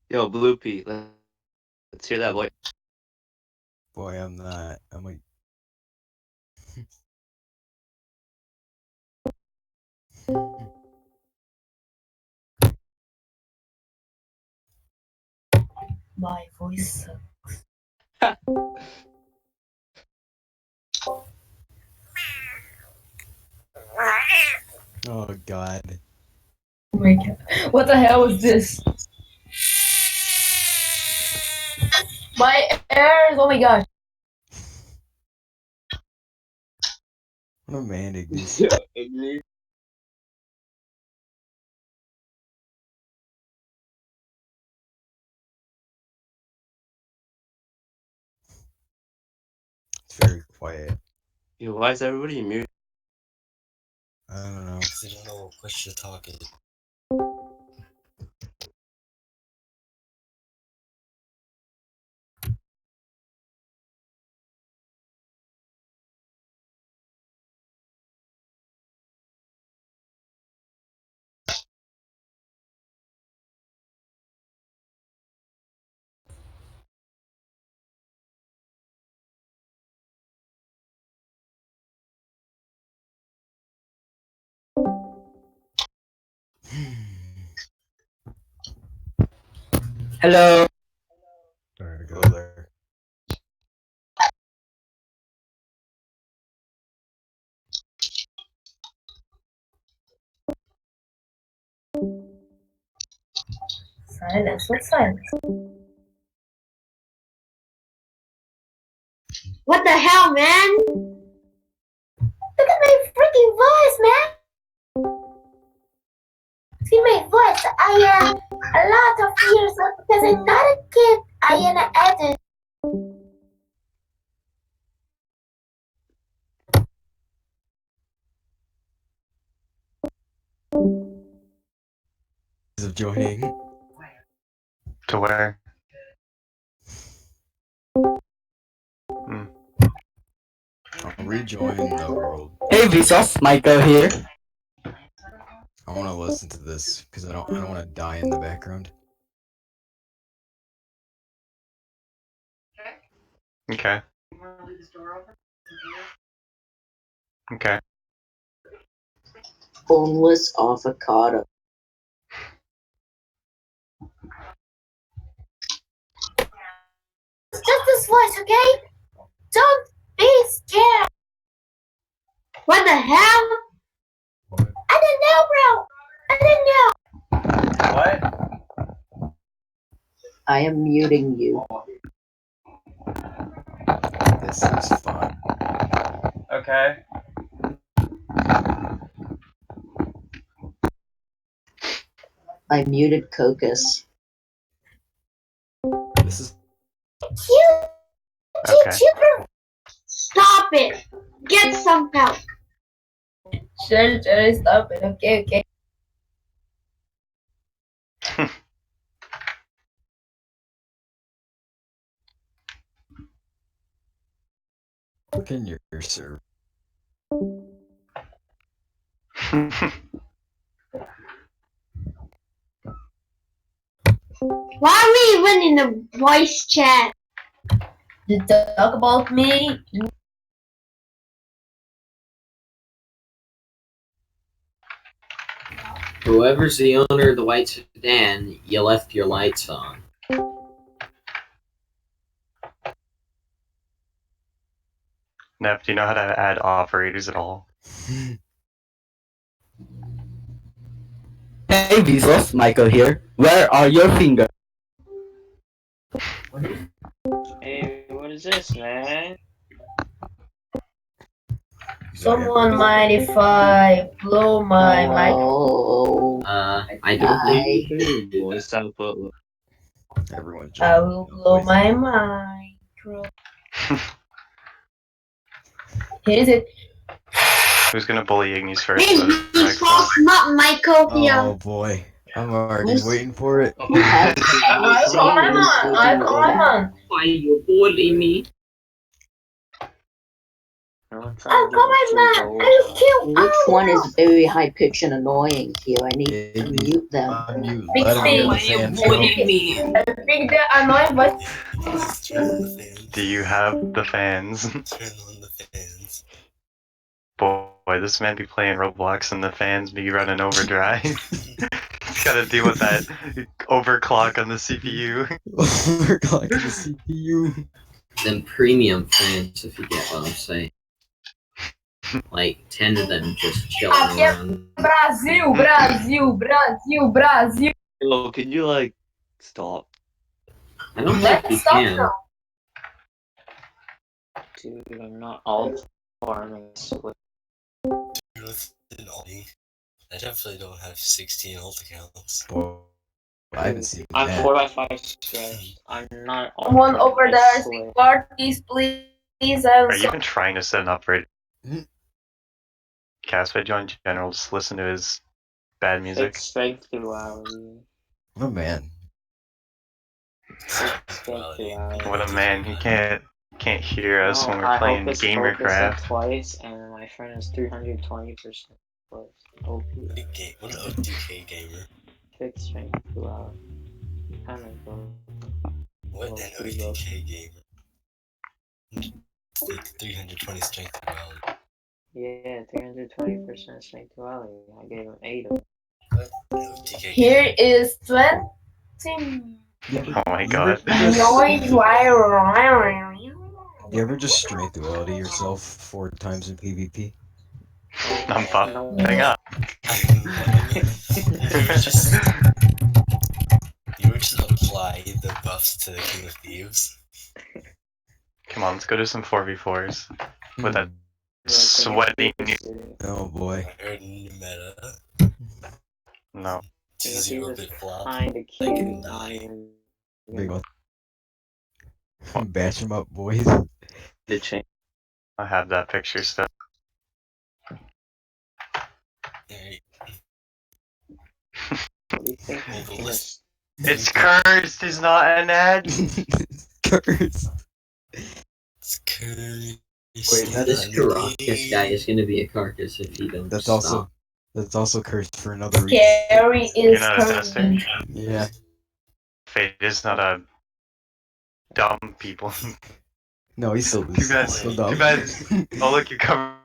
Yo, Blue Pea, let's hear that voice. Boy, I'm not. I'm like. My voice sucks. Oh God. Oh my god. What the hell is this? My ears! Oh my gosh. Romantic this. Yeah, agree. It's very quiet. Yo, why is everybody muted? I don't know. Cause I don't know what push to talk is. Hello. Sorry to go there. Silence. What's silence? What the hell, man? Look at my freaking voice, man! See my voice. I am a lot of years old because I'm not a kid. I am an adult. Of joining. To where? I'll rejoin the world. Hey Vsauce, Michael here. I want to listen to this because I don't want to die in the background. Okay. Okay. Boneless avocado. It's just this voice, okay? Don't be scared. What the hell? What? I don't know, bro. I don't know. What? I am muting you. This is fun. Okay. I muted Cocos. This is. Okay. Stop it. Get some help. Sure, stop it. Okay. Look in your server. Why are we even in the voice chat? You talk about me. Whoever's the owner of the white sedan, you left your lights on. Neff, do you know how to add operators at all? Hey Vsauce, Michael here. Where are your fingers? Hey, what is this, man? Someone mind if I blow my mic? Oh, I don't think you do. Voice output. Everyone I join. will blow my micro. Here is it. Who's gonna bully Ignis first? Hey, Vsauce, not Michael here. Oh boy, I'm already waiting for it. who has I call my mom. I call my mom. Why you bully me? I'm Oh, come on, man. Are you cute? Which one is very high pitched and annoying here? I need to Maybe mute them. unmute. Big Let him hear thing. the Why are you fans bullying go. me? I think the annoying voice. Just turn on the fans. Do you have the fans? Turn on the fans. Boy, this man be playing Roblox and the fans be running overdrive. He's gotta deal with that overclock on the CPU. Overclocking the CPU. Them premium fans, if you get what I'm saying. Like 10 of them just chilling around. Brasil, Brasil, Brasil, Brasil. Hello, can you like stop? I don't think Let's you stop can. now. Dude, I'm not all farming. Dude, what's an Aldi? I definitely don't have 16 alt accounts. Boy, I haven't seen I'm that. 4x5 stretch. I'm not all Someone farming, over I there, swear. speak parties, please. And Are you even trying to set an upgrade? Mhm. Casper join general, just listen to his bad music. It's strength duality. Oh man. Strength duality. What a man, he can't hear us when we're I playing focused Gamercraft. twice, and my friend is 320% plus. OP. What an OTK gamer. Fixed strength duality. Kinda go. What an OTK gamer. Like 320 strength around. Yeah, 320% strength duality. I gave him 8 of them. What an OTK gamer. here is 20. Oh my god. Noise wire. You ever just strength duality yourself 4 times in PvP? I'm buffing up. You were just apply the buffs to the King of Thieves. Come on, let's go do some 4v4s. With that Yeah, sweaty new... Oh boy. I heard new meta. No. 2-0-bit flop. Kinda cute. Like, Not even. Big one. Batch them up, boys. The change. I have that picture still. Alright. What do you think? Well, the Yes. list- It's cursed, it's not an ad! Curse. It's cursed. Wait, This Caracas guy is gonna be a carcass if he don't That's stop. also cursed for another reason. Scary You're is not a tester? coming. Yeah. Fate is not a dumb people. No, he's still Too bad. still dumb. Too bad. Oh look, you come.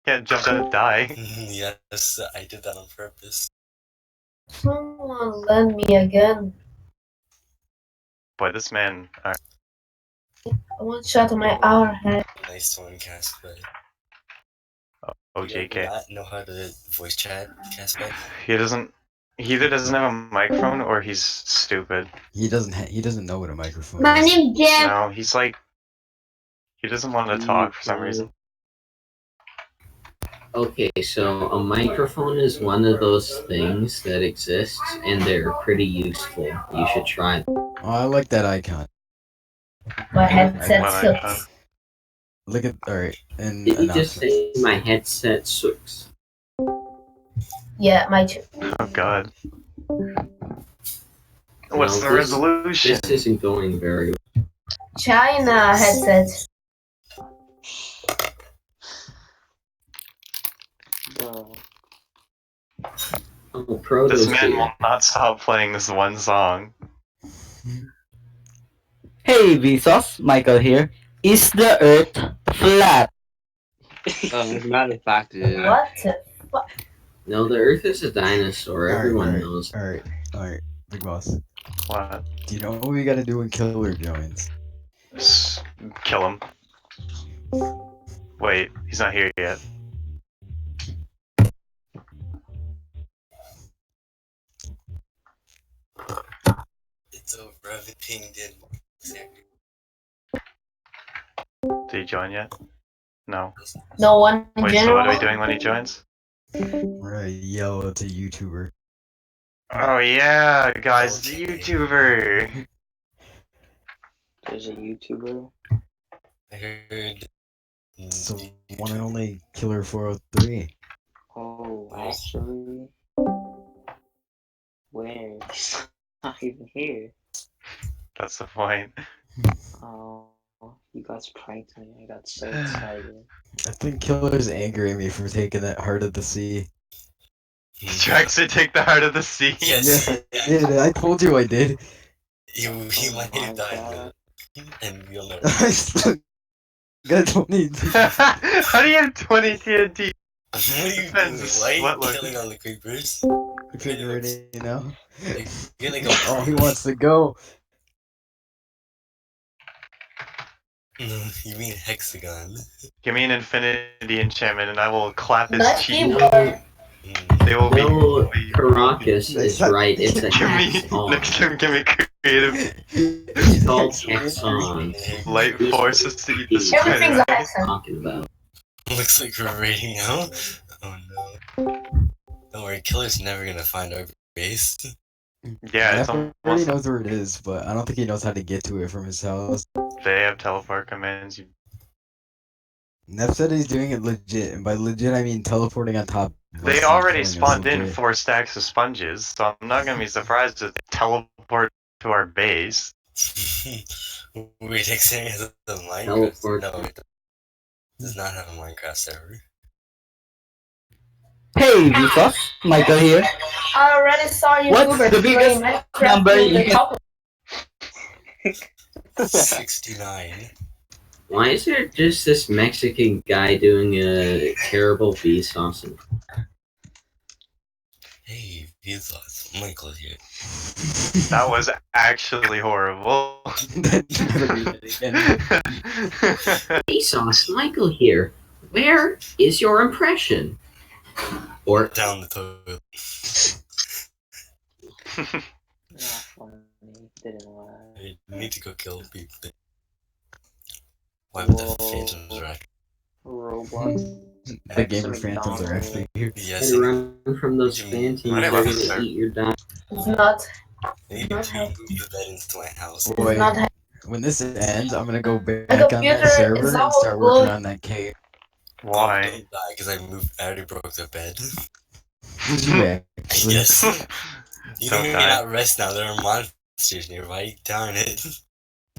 Can't jump down and die. Yes, I did that on purpose. Someone lend me again. Boy, this man. One shot on my hour head. Nice one, Casper. Oh, You JK. not know how to voice chat, Casper? He doesn't. He either doesn't have a microphone or he's stupid. He doesn't know what a microphone My is. name Jam. No, he's like. He doesn't want to talk for some reason. Okay, so a microphone is one of those things that exists, and they're pretty useful. You should try them. Oh, I like that icon. My headset What icon? sucks. Look at alright and Did you just announcements. say my headset sucks? Yeah, my too. Oh god. What's No, the this- resolution? This isn't going very well. China headset. Bro. Oh, Proto's This man here. will not stop playing this one song. Hey Vsauce, Michael here. Is the Earth flat? As a matter of fact, it is. What the fuck? No, the Earth is a dinosaur. Everyone Alright, knows. Alright, Big Boss. What? Do you know what we gotta do when Killer joins? Kill him. Wait, he's not here yet. It's over, I've pinged in. Did he join yet? No. No one in Wait, so general. what are we doing when he joins? We're gonna yell at a YouTuber. Oh yeah, guys, the YouTuber! There's a YouTuber. I heard. It's the one and only Killer 403. Oh, actually. Where? He's not even here. That's the point. Oh. You guys pranked me. I got so excited. I think Killer's angering me for taking that Heart of the Sea. Did you actually take the Heart of the Sea? Yes. Yeah, I did. I told you I did. You Oh might my have died God. with it, and you'll never. I still got 20. How do you have 20 TNT? What are you Depends. doing? Why are you What look? killing all the creepers? Figure it out. You're gonna go. Oh, he wants to go. No, you mean hexagon? Give me an infinity enchantment and I will clap his Not cheek. keyboard. They will be. No, Caracas is right. It's a Give me hex on. next time. Give me creative It's called hex on. light forces to eat the Everything's spider. accent. Talking about. Looks like we're raiding now. Oh no. Don't worry, Killer's never gonna find our base. Yeah, it's Neff already almost. knows where it is, but I don't think he knows how to get to it from his house. They have teleport commands. Neff said he's doing it legit, and by legit I mean teleporting on top of us They and already killing us spawned in legit. 4 stacks of sponges, so I'm not gonna be surprised if they teleport to our base. Wait, Hexaria has a Minecraft? Teleport. No, it does not have a Minecraft server. Hey, Vsauce, Michael here. I already saw you. What's the biggest number you can- 69. Why is there just this Mexican guy doing a terrible Vsauce? Hey, Vsauce, Michael here. That was actually horrible. Vsauce, Michael here. Where is your impression? Or Down the toilet. Not funny. Didn't lie. You need to go kill people. Wipe Whoa. the phantoms rack. Roblox. The gamer phantoms are actually here. Yes, and run from those What do you mean? phantoms, Why they're do I gonna start- eat your dime. It's not. I need to move the bed into my house. Boy, It's not. when this ends, I'm gonna go back My on computer that server is and almost start working good. on that cave. Why? Don't die, because I already broke the bed. Did you actually? Yes. You Don't may die. not rest now, there are monsters nearby. Darn it.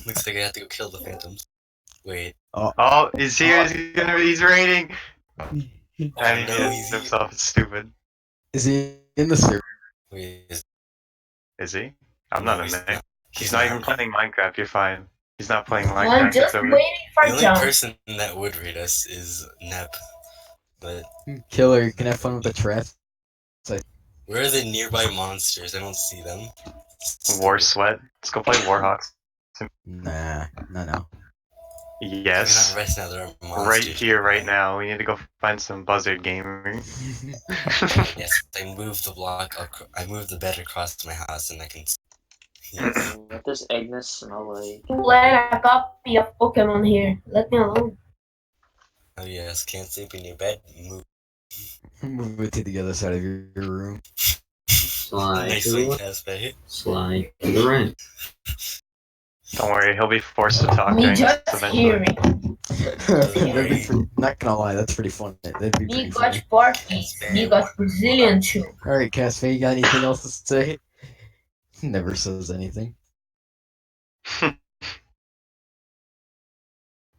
Looks like I have to go kill the phantoms. Wait. Oh, he's here. He's raiding. And he no, hits himself. It's stupid. Is he in the server? Wait, Is he? I'm not in he's there. not. He's not even playing Minecraft. You're fine. He's not playing I'm Minecraft. just It's over. waiting The for only John. person that would raid us is Nep. But Killer, you can have fun with the traps. where are the nearby monsters? I don't see them. War Sweat. Let's go play Warhawks. Nah, no. You're Yes. not rest now, there are monsters. Right here, right now. We need to go find some Buzzard Gaming. Yes, I moved the block. I moved the bed across my house, and I can. Yes. What does Agnes smell like? Play a copy of Pokemon here. Let me alone. Oh yes, can't sleep in your bed. Move. Move it to the other side of your room. Slide Nice to the one, left, Casper. slide to the right. Don't worry, he'll be forced to talk Me during this just eventually. hearing. That'd be pretty, not gonna lie, that's pretty funny. That'd be Me pretty got funny. Sparky. Me got Brazilian too. Alright, Casfe, you got anything else to say? Never says anything.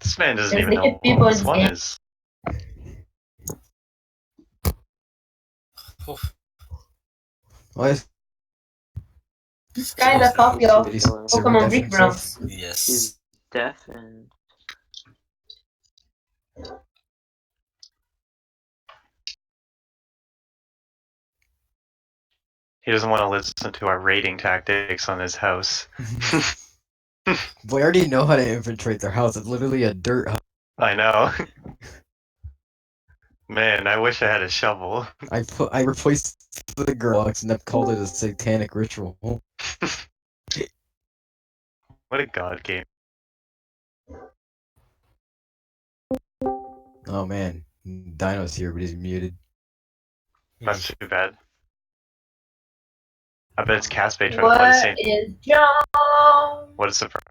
This man doesn't There's even know naked people what in this this one game. is. What? This guy's a copy of Somebody's Pokemon server Pokemon deaf Big himself? Bronze. Yes. He's deaf and He doesn't want to listen to our raiding tactics on his house. Boy, I already know how to infiltrate their house. It's literally a dirt house. I know. Man, I wish I had a shovel. I replaced the Gurlocs and I've called it a satanic ritual. What a god game. Oh man, Dino's here, but he's muted. That's too bad. I bet it's Caspe trying to play the What same. is John? What a surprise.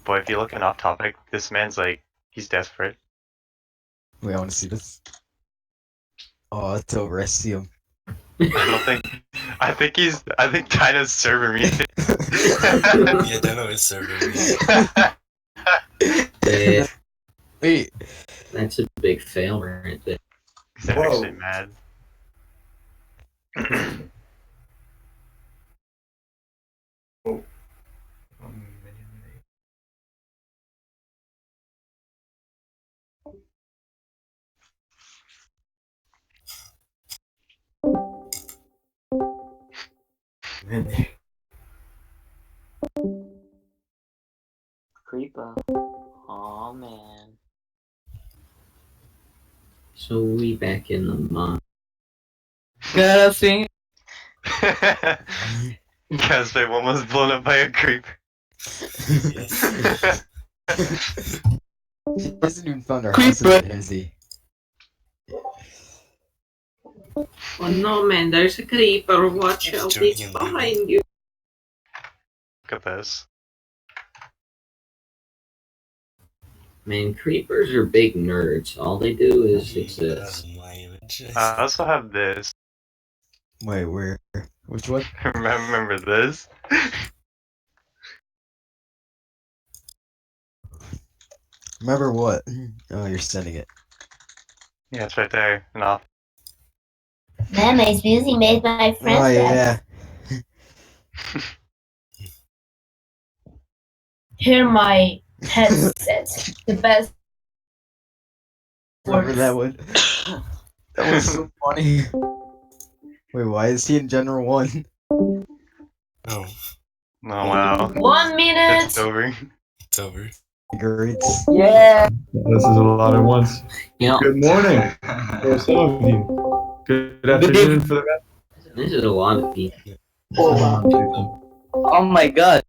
Boy, if you're looking off topic, this man's like, he's desperate. Wait, I want to see this. Oh, it's over. I see him. I I think China's serving me. Yeah, Dino is serving me. Wait. That's a big fail right there. He's actually mad. Creeper. Oh man. So we back in the month. Gotta sing. Guess they almost blown up by a creep. He hasn't even found our house yet, has he? Oh no, man, there's a creeper. Watch out, it's behind you. Look at this. Man, creepers are big nerds. All they do is exist. I also have this. Wait, where? Which one? Remember this? Remember what? Oh, you're sending it. Yeah, it's right there and off. Man, my music made my friends. Oh yeah. Hear my headset. The best. Remember that one? That was so funny. Wait, why is he in General 1? Oh. Oh wow. 1 minute. It's over. It's over. Great. Yeah. This is a lot at once. Yeah. Good morning for some of you. Good afternoon for the rest. This is a lot of people. Oh my god.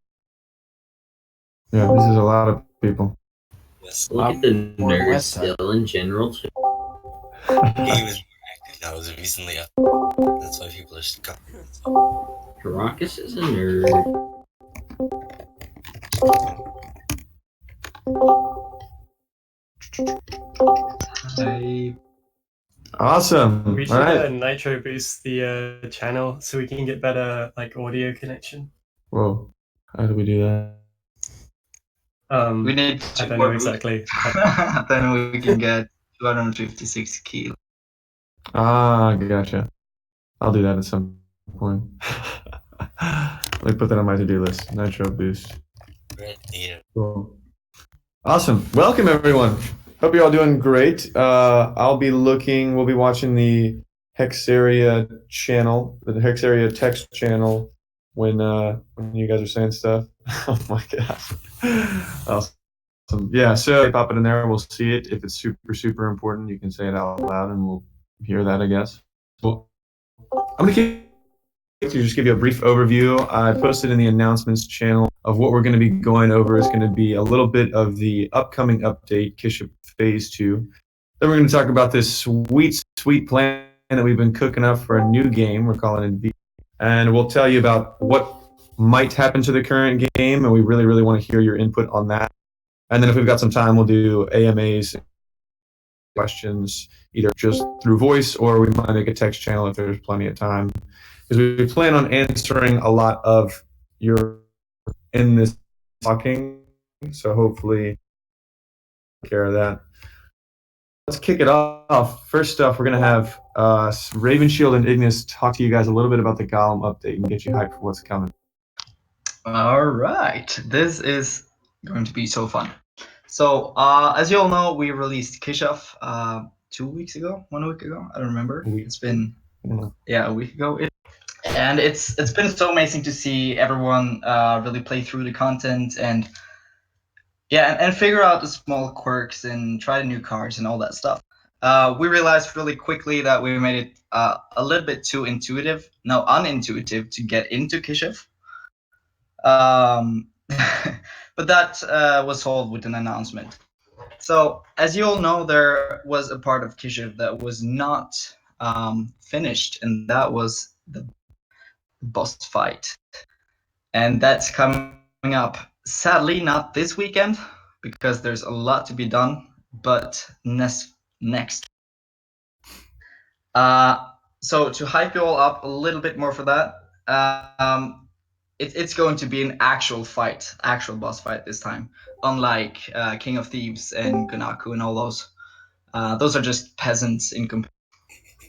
Yeah, this is a lot of people. Look at the nerds still in general. He was active now, was recently up. That's why people are stuck. Caracas is a nerd. Awesome. We should All right. nitro boost the channel so we can get better like audio connection. Whoa. How do we do that? We need I don't know exactly. Then we can get 256 kilos. Ah, gotcha. I'll do that at some point. Let me put that on my to-do list. Nitro boost. Cool. Awesome. Welcome everyone. Hope you're all doing great. We'll be watching the Hexaria channel, the Hexaria text channel when you guys are saying stuff. Oh my gosh. Awesome. Yeah, so pop it in there, we'll see it. If it's super, super important, you can say it out loud and we'll hear that, I guess. Well, I'm gonna just give you a brief overview. I posted in the announcements channel of what we're going to be going over. Is going to be a little bit of the upcoming update, Kisha Phase 2. Then we're going to talk about this sweet, sweet plan that we've been cooking up for a new game. We're calling it V. And we'll tell you about what might happen to the current game, and we really, really want to hear your input on that. And then if we've got some time, we'll do AMAs, questions, either just through voice, or we might make a text channel if there's plenty of time. Because we plan on answering a lot of your in this talking, so hopefully take care of that. Let's kick it off. First off, we're going to have Ravenshield and Ignis talk to you guys a little bit about the Golem update and get you hyped for what's coming. All right, this is going to be so fun. So, as you all know, we released Kisha 2 weeks ago, 1 week ago. I don't remember. It's been a week ago. And it's been so amazing to see everyone really play through the content and figure out the small quirks and try the new cards and all that stuff. We realized really quickly that we made it a little bit too unintuitive to get into Kishiv. But that was solved with an announcement. So, as you all know, there was a part of Kishiv that was not finished, and that was the boss fight. And that's coming up, sadly, not this weekend, because there's a lot to be done, but next. So to hype you all up a little bit more for that, it's going to be an actual fight, actual boss fight this time. Unlike King of Thieves and Gunaku and all those. Those are just peasants in comparison.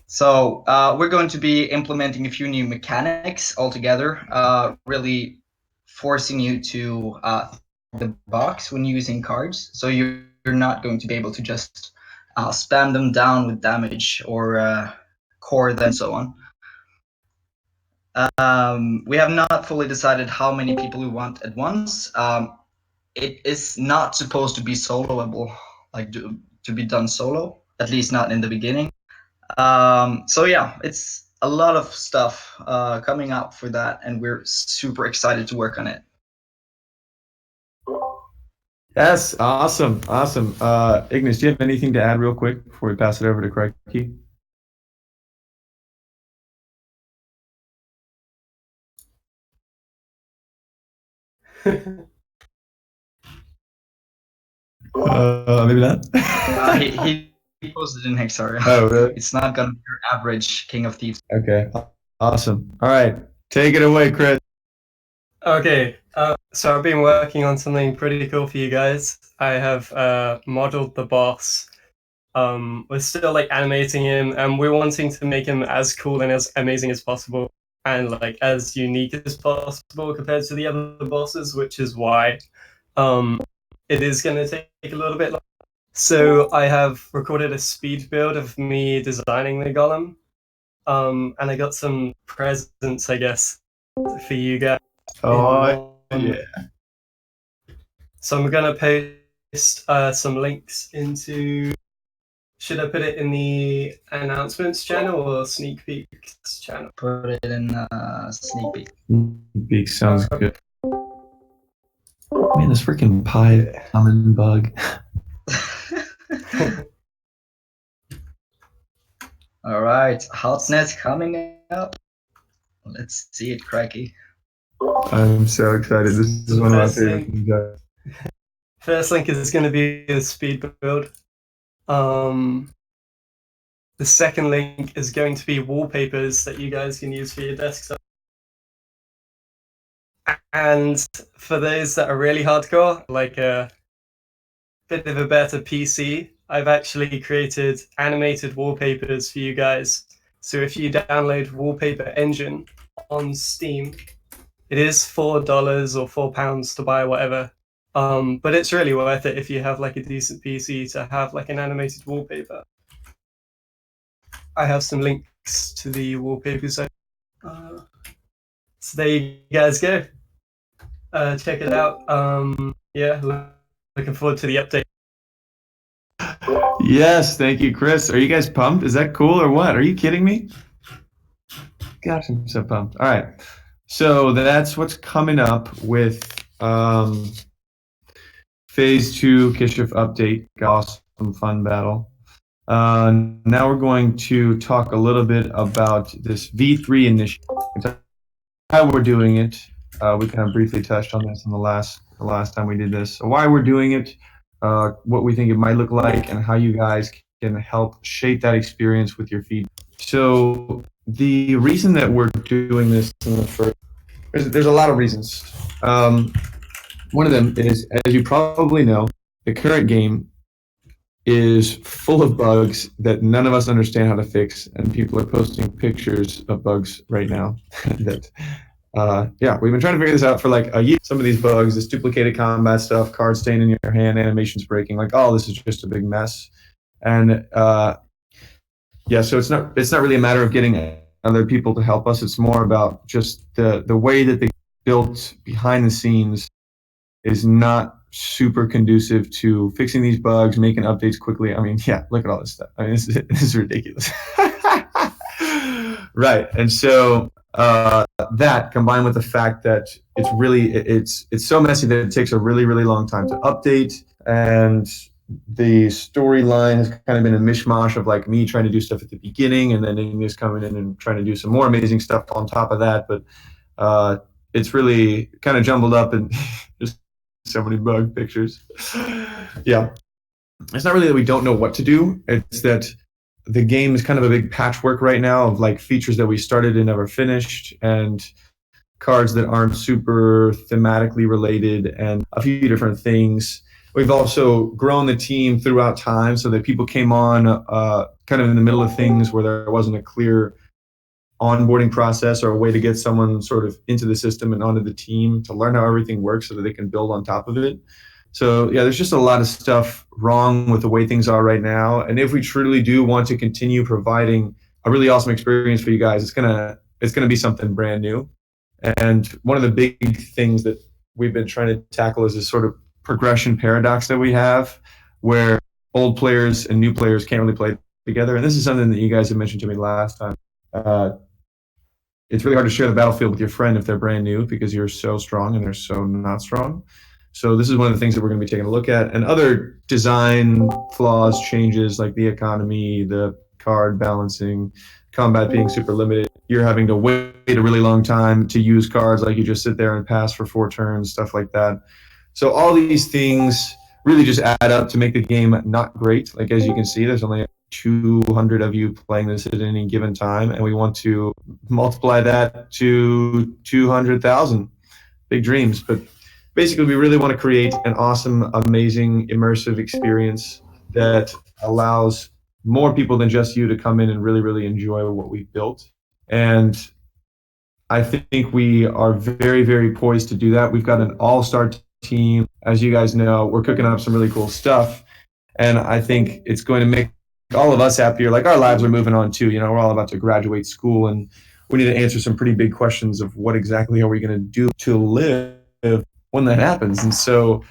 So we're going to be implementing a few new mechanics altogether, really forcing you to the box when using cards. So you're not going to be able to just spam them down with damage or core them and so on. We have not fully decided how many people we want at once. It is not supposed to be soloable, like to be done solo, at least not in the beginning. So yeah, it's a lot of stuff coming up for that, and we're super excited to work on it. Yes, awesome. Ignis, do you have anything to add real quick before we pass it over to Crikey? Maybe not. He posted in Hexaria. Oh, really? It's not gonna be your average King of Thieves. Okay, awesome. All right, take it away, Chris. Okay, so I've been working on something pretty cool for you guys. I have modeled the boss. We're still like animating him, and we're wanting to make him as cool and as amazing as possible, and like as unique as possible compared to the other bosses, which is why it is going to take a little bit longer. So I have recorded a speed build of me designing the golem, and I got some presents, I guess, for you guys. Oh, yeah. So I'm going to post some links into... Should I put it in the announcements channel or sneak peeks channel? Put it in sneak peek. Sneak peek sounds good. Man, this freaking pie common bug. All right, hotness coming up. Let's see it, Crikey. I'm so excited. This is one of my favorite things. First link is going to be the speed build. The second link is going to be wallpapers that you guys can use for your desktop. And for those that are really hardcore, like a bit of a better PC, I've actually created animated wallpapers for you guys. So if you download Wallpaper Engine on Steam, it is $4 or £4 to buy, whatever. But it's really worth it if you have like a decent PC to have like an animated wallpaper. I have some links to the wallpapers. So there you guys go. Check it out. Yeah, looking forward to the update. Yes, thank you, Chris. Are you guys pumped? Is that cool or what? Are you kidding me? Gosh, I'm so pumped. All right. So that's what's coming up with Phase 2 Kishif update. Awesome, fun battle. Now we're going to talk a little bit about this V3 initiative. How we're doing it. We kind of briefly touched on this in the last time we did this. So why we're doing it, what we think it might look like, and how you guys can help shape that experience with your feed. So the reason that we're doing this in the first, there's a lot of reasons. One of them is, as you probably know, the current game is full of bugs that none of us understand how to fix, and people are posting pictures of bugs right now that yeah, we've been trying to figure this out for like a year. Some of these bugs, this duplicated combat stuff, card stain in your hand, animations breaking, like all this is just a big mess. And yeah, so it's not really a matter of getting other people to help us. It's more about just the way that they built behind the scenes is not super conducive to fixing these bugs, making updates quickly. I mean, yeah, look at all this stuff. I mean, this is ridiculous. Right, and so that combined with the fact that it's so messy that it takes a really long time to update, and the storyline has kind of been a mishmash of like me trying to do stuff at the beginning and then Ignis coming in and trying to do some more amazing stuff on top of that, but it's really kind of jumbled up and just so many bug pictures. Yeah, it's not really that we don't know what to do, it's that the game is kind of a big patchwork right now of like features that we started and never finished, and cards that aren't super thematically related, and a few different things. We've also grown the team throughout time so that people came on kind of in the middle of things where there wasn't a clear onboarding process or a way to get someone sort of into the system and onto the team to learn how everything works so that they can build on top of it. So yeah, there's just a lot of stuff wrong with the way things are right now. And if we truly do want to continue providing a really awesome experience for you guys, it's gonna be something brand new. And one of the big things that we've been trying to tackle is this sort of progression paradox that we have, where old players and new players can't really play together. And this is something that you guys have mentioned to me last time. It's really hard to share the battlefield with your friend if they're brand new because you're so strong and they're so not strong. So this is one of the things that we're going to be taking a look at, and other design flaws, changes like the economy, the card balancing, combat being super limited. You're having to wait a really long time to use cards, like you just sit there and pass for 4 turns, stuff like that. So all these things really just add up to make the game not great. Like as you can see, there's only 200 of you playing this at any given time, and we want to multiply that to 200,000. Big dreams, but basically we really want to create an awesome, amazing, immersive experience that allows more people than just you to come in and really, really enjoy what we've built. And I think we are very, very poised to do that. We've got an all-star team. As you guys know, we're cooking up some really cool stuff, and I think it's going to make all of us happier. Like our lives are moving on too. We're all about to graduate school, and we need to answer some pretty big questions of what exactly are we going to do to live when that happens. And so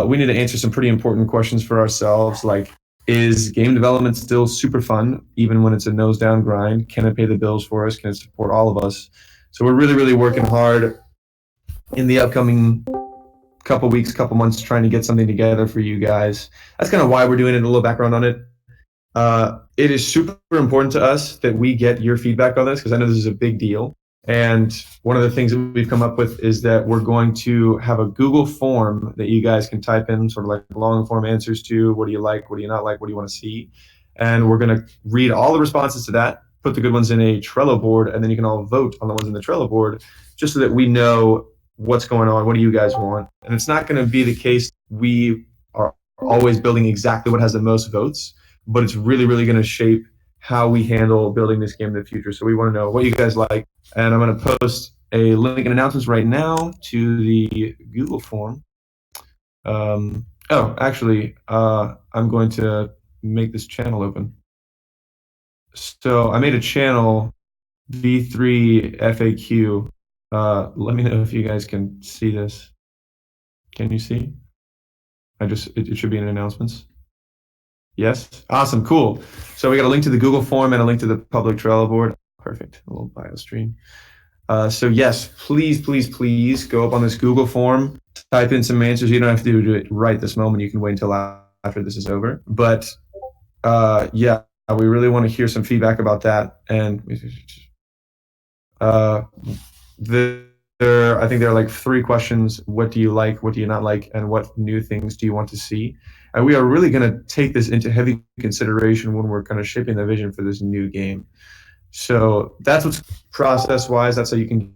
we need to answer some pretty important questions for ourselves, like, is game development still super fun even when it's a nose down grind? Can it pay the bills for us? Can it support all of us? So we're really, really working hard in the upcoming couple weeks, couple months, trying to get something together for you guys. That's kind of why we're doing it. A little background on it. It is super important to us that we get your feedback on this, because I know this is a big deal. And one of the things that we've come up with is that we're going to have a Google form that you guys can type in sort of like long form answers to. What do you like? What do you not like? What do you want to see? And we're going to read all the responses to that, put the good ones in a Trello board, and then you can all vote on the ones in the Trello board just so that we know what's going on. What do you guys want? And it's not going to be the case we are always building exactly what has the most votes, but it's really, really going to shape how we handle building this game in the future. So we want to know what you guys like. And I'm going to post a link and announcements right now to the Google form. I'm going to make this channel open. So I made a channel, V3 FAQ. Let me know if you guys can see this. Can you see? It should be in announcements. Yes? Awesome, cool. So we got a link to the Google form and a link to the public Trello board. Perfect, a little bio stream. So yes, please, please, please go up on this Google form, type in some answers. You don't have to do it right this moment. You can wait until after this is over. But yeah, we really want to hear some feedback about that. And I think there are like 3 questions. What do you like? What do you not like? And what new things do you want to see? And we are really going to take this into heavy consideration when we're kind of shaping the vision for this new game. So that's what's process-wise. That's how you can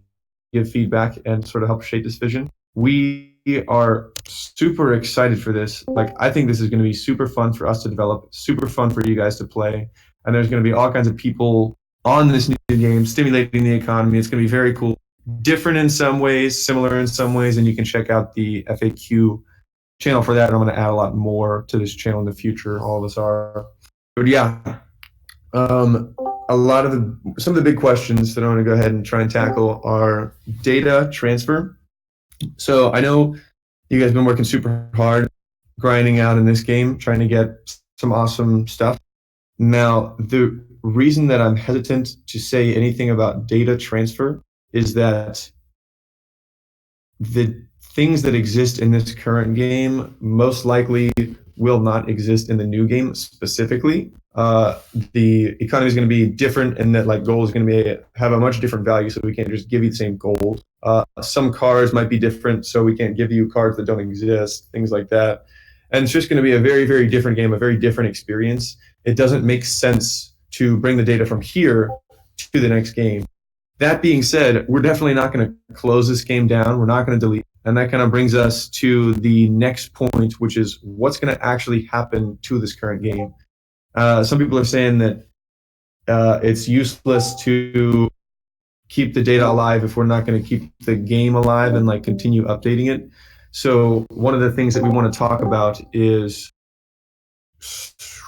give feedback and sort of help shape this vision. We are super excited for this. Like, I think this is going to be super fun for us to develop, super fun for you guys to play. And there's going to be all kinds of people on this new game stimulating the economy. It's going to be very cool. Different in some ways, similar in some ways, and you can check out the FAQ channel for that. And I'm going to add a lot more to this channel in the future. All of us are. But yeah, some of the big questions that I want to go ahead and try and tackle are data transfer. So I know you guys have been working super hard, grinding out in this game, trying to get some awesome stuff. Now, the reason that I'm hesitant to say anything about data transfer is that the things that exist in this current game most likely will not exist in the new game specifically. The economy is going to be different, and that like gold is going to have a much different value, so we can't just give you the same gold. Some cards might be different, so we can't give you cards that don't exist, things like that. and it's just going to be a very, very different game, a very different experience. It doesn't make sense to bring the data from here to the next game. That being said, we're definitely not going to close this game down. We're not going to delete. And that kind of brings us to the next point, which is what's going to actually happen to this current game. Some people are saying that it's useless to keep the data alive if we're not going to keep the game alive and like continue updating it. So one of the things that we want to talk about is,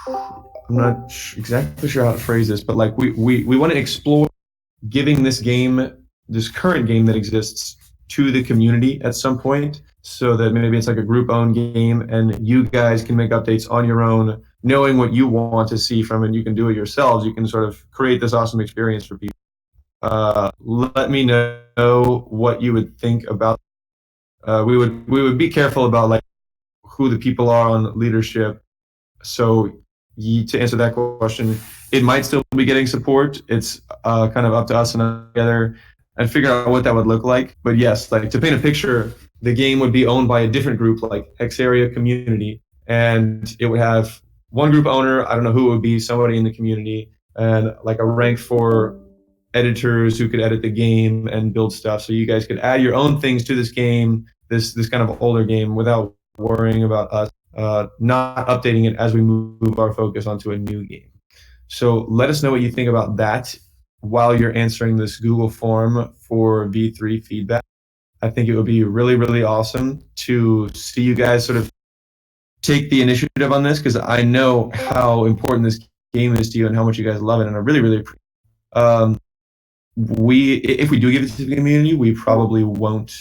I'm not exactly sure how to phrase this, but like we want to explore giving this game, this current game that exists, to the community at some point, so that maybe it's like a group-owned game and you guys can make updates on your own, knowing what you want to see from it. You can do it yourselves. You can sort of create this awesome experience for people. Let me know what you would think about. We would be careful about like who the people are on leadership. So to answer that question, it might still be getting support. It's kind of up to us and together and figure out what that would look like. But yes, like to paint a picture, the game would be owned by a different group, like Hexaria Community, and it would have one group owner. I don't know who it would be, somebody in the community, and like a rank for editors who could edit the game and build stuff. So you guys could add your own things to this game, this kind of older game, without worrying about us not updating it as we move our focus onto a new game. So let us know what you think about that while you're answering this Google form for V3 feedback. I think it would be really, really awesome to see you guys sort of take the initiative on this, because I know how important this game is to you and how much you guys love it, and I really, really appreciate it. If we do give it to the community, we probably won't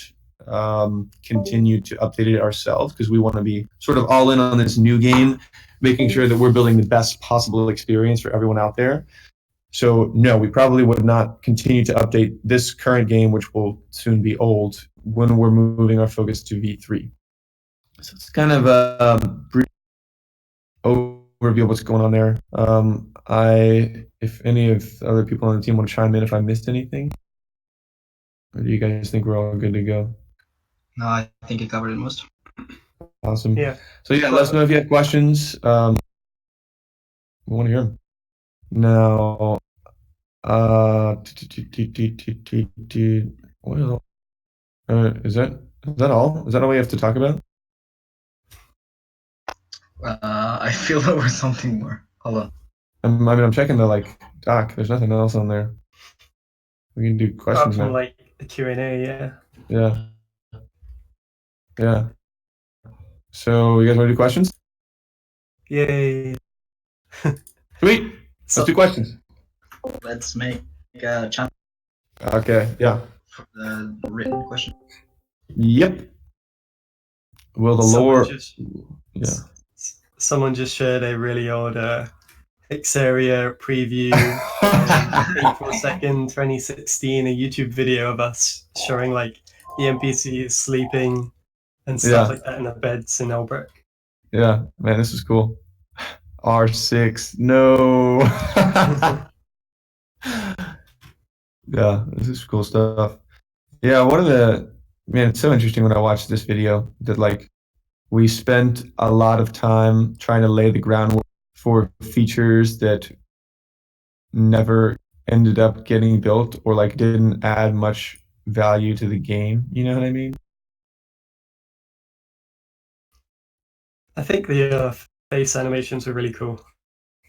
continue to update it ourselves, because we want to be sort of all in on this new game, making sure that we're building the best possible experience for everyone out there. So no, we probably would not continue to update this current game, which will soon be old, when we're moving our focus to V3. So it's kind of a brief overview of what's going on there. If any of the other people on the team want to chime in if I missed anything, or do you guys think we're all good to go? No, I think you covered it most. Awesome. Yeah. So yeah, let us know if you have questions. We want to hear them. Now, well, is that all? Is that all we have to talk about? I feel there was something more. Hold on. I'm checking the doc. There's nothing else on there. We can do questions from now. like the Q&A, yeah. Yeah. Yeah. So you guys want to do questions? Yay. Sweet. Let's do questions. Let's make a chance Okay. Yeah. for the written question. Yep. Will the lore? Yeah. Someone just shared a really old Hexaria preview, April 2nd, 2016, a YouTube video of us showing like the NPCs sleeping and stuff like that in the beds in Elbrick. Yeah, man, this is cool. R6, no. Yeah, this is cool stuff. Yeah, man, it's so interesting when I watched this video that like we spent a lot of time trying to lay the groundwork for features that never ended up getting built, or like didn't add much value to the game. You know what I mean? I think the face animations were really cool.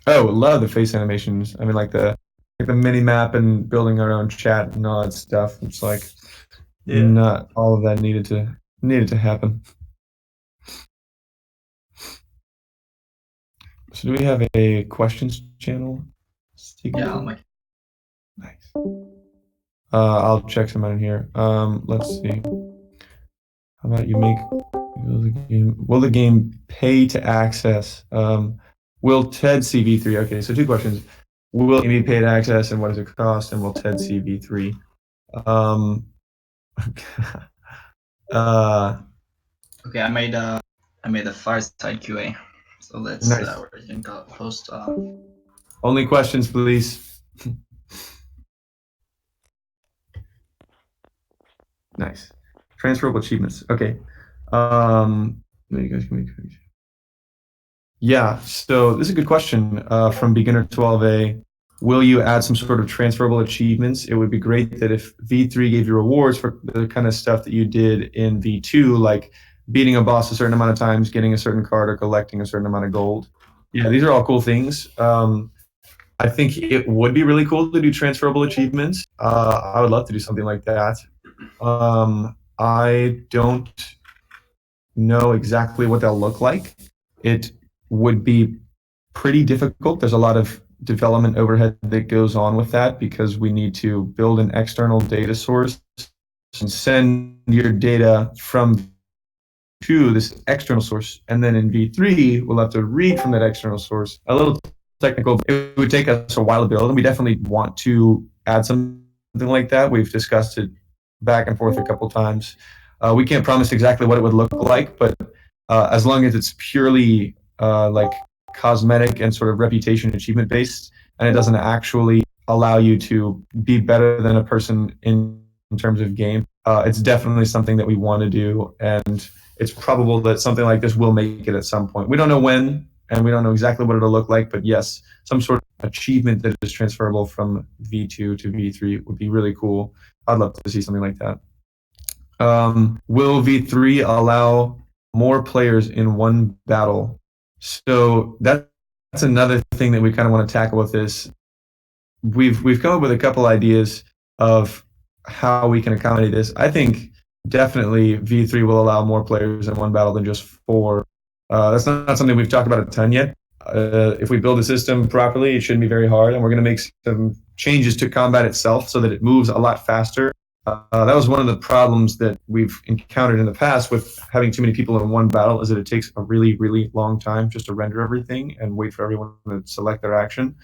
Oh, love the face animations. I mean, like the mini map and building our own chat and all that stuff. It's like not all of that needed to happen. So do we have a questions channel? Yeah, Mike. Nice. I'll check some out in here. Let's see. How about you make will the game pay to access? Will TED see V3? Okay, so two questions. Will it be paid access, and what does it cost? And will TED see V3? Okay, I made a FireChat QA. So let's post. Only questions, please. Nice. Transferable achievements. Okay. You guys can make Yeah, so this is a good question from Beginner 12A. Will you add some sort of transferable achievements? It would be great that if V3 gave you rewards for the kind of stuff that you did in V2, like beating a boss a certain amount of times, getting a certain card, or collecting a certain amount of gold. Yeah, these are all cool things. I think it would be really cool to do transferable achievements. I would love to do something like that. I don't know exactly what they'll look like. It would be pretty difficult. There's a lot of development overhead that goes on with that because we need to build an external data source and send your data from to this external source. And then in V3, we'll have to read from that external source. A little technical. It would take us a while to build, and we definitely want to add something like that. We've discussed it back and forth a couple times. We can't promise exactly what it would look like, but as long as it's purely like cosmetic and sort of reputation achievement based, and it doesn't actually allow you to be better than a person in terms of game, it's definitely something that we want to do, and it's probable that something like this will make it at some point. We don't know when, and we don't know exactly what it'll look like, but yes, some sort of achievement that is transferable from V2 to V3 would be really cool. I'd love to see something like that. Will V3 allow more players in one battle? So that's another thing that we kind of want to tackle with this. We've come up with a couple ideas of how we can accommodate this. I think definitely V3 will allow more players in one battle than just 4. That's not something we've talked about a ton yet. If we build the system properly, it shouldn't be very hard, and we're going to make some changes to combat itself so that it moves a lot faster. That was one of the problems that we've encountered in the past with having too many people in one battle, is that it takes a really, really long time just to render everything and wait for everyone to select their action.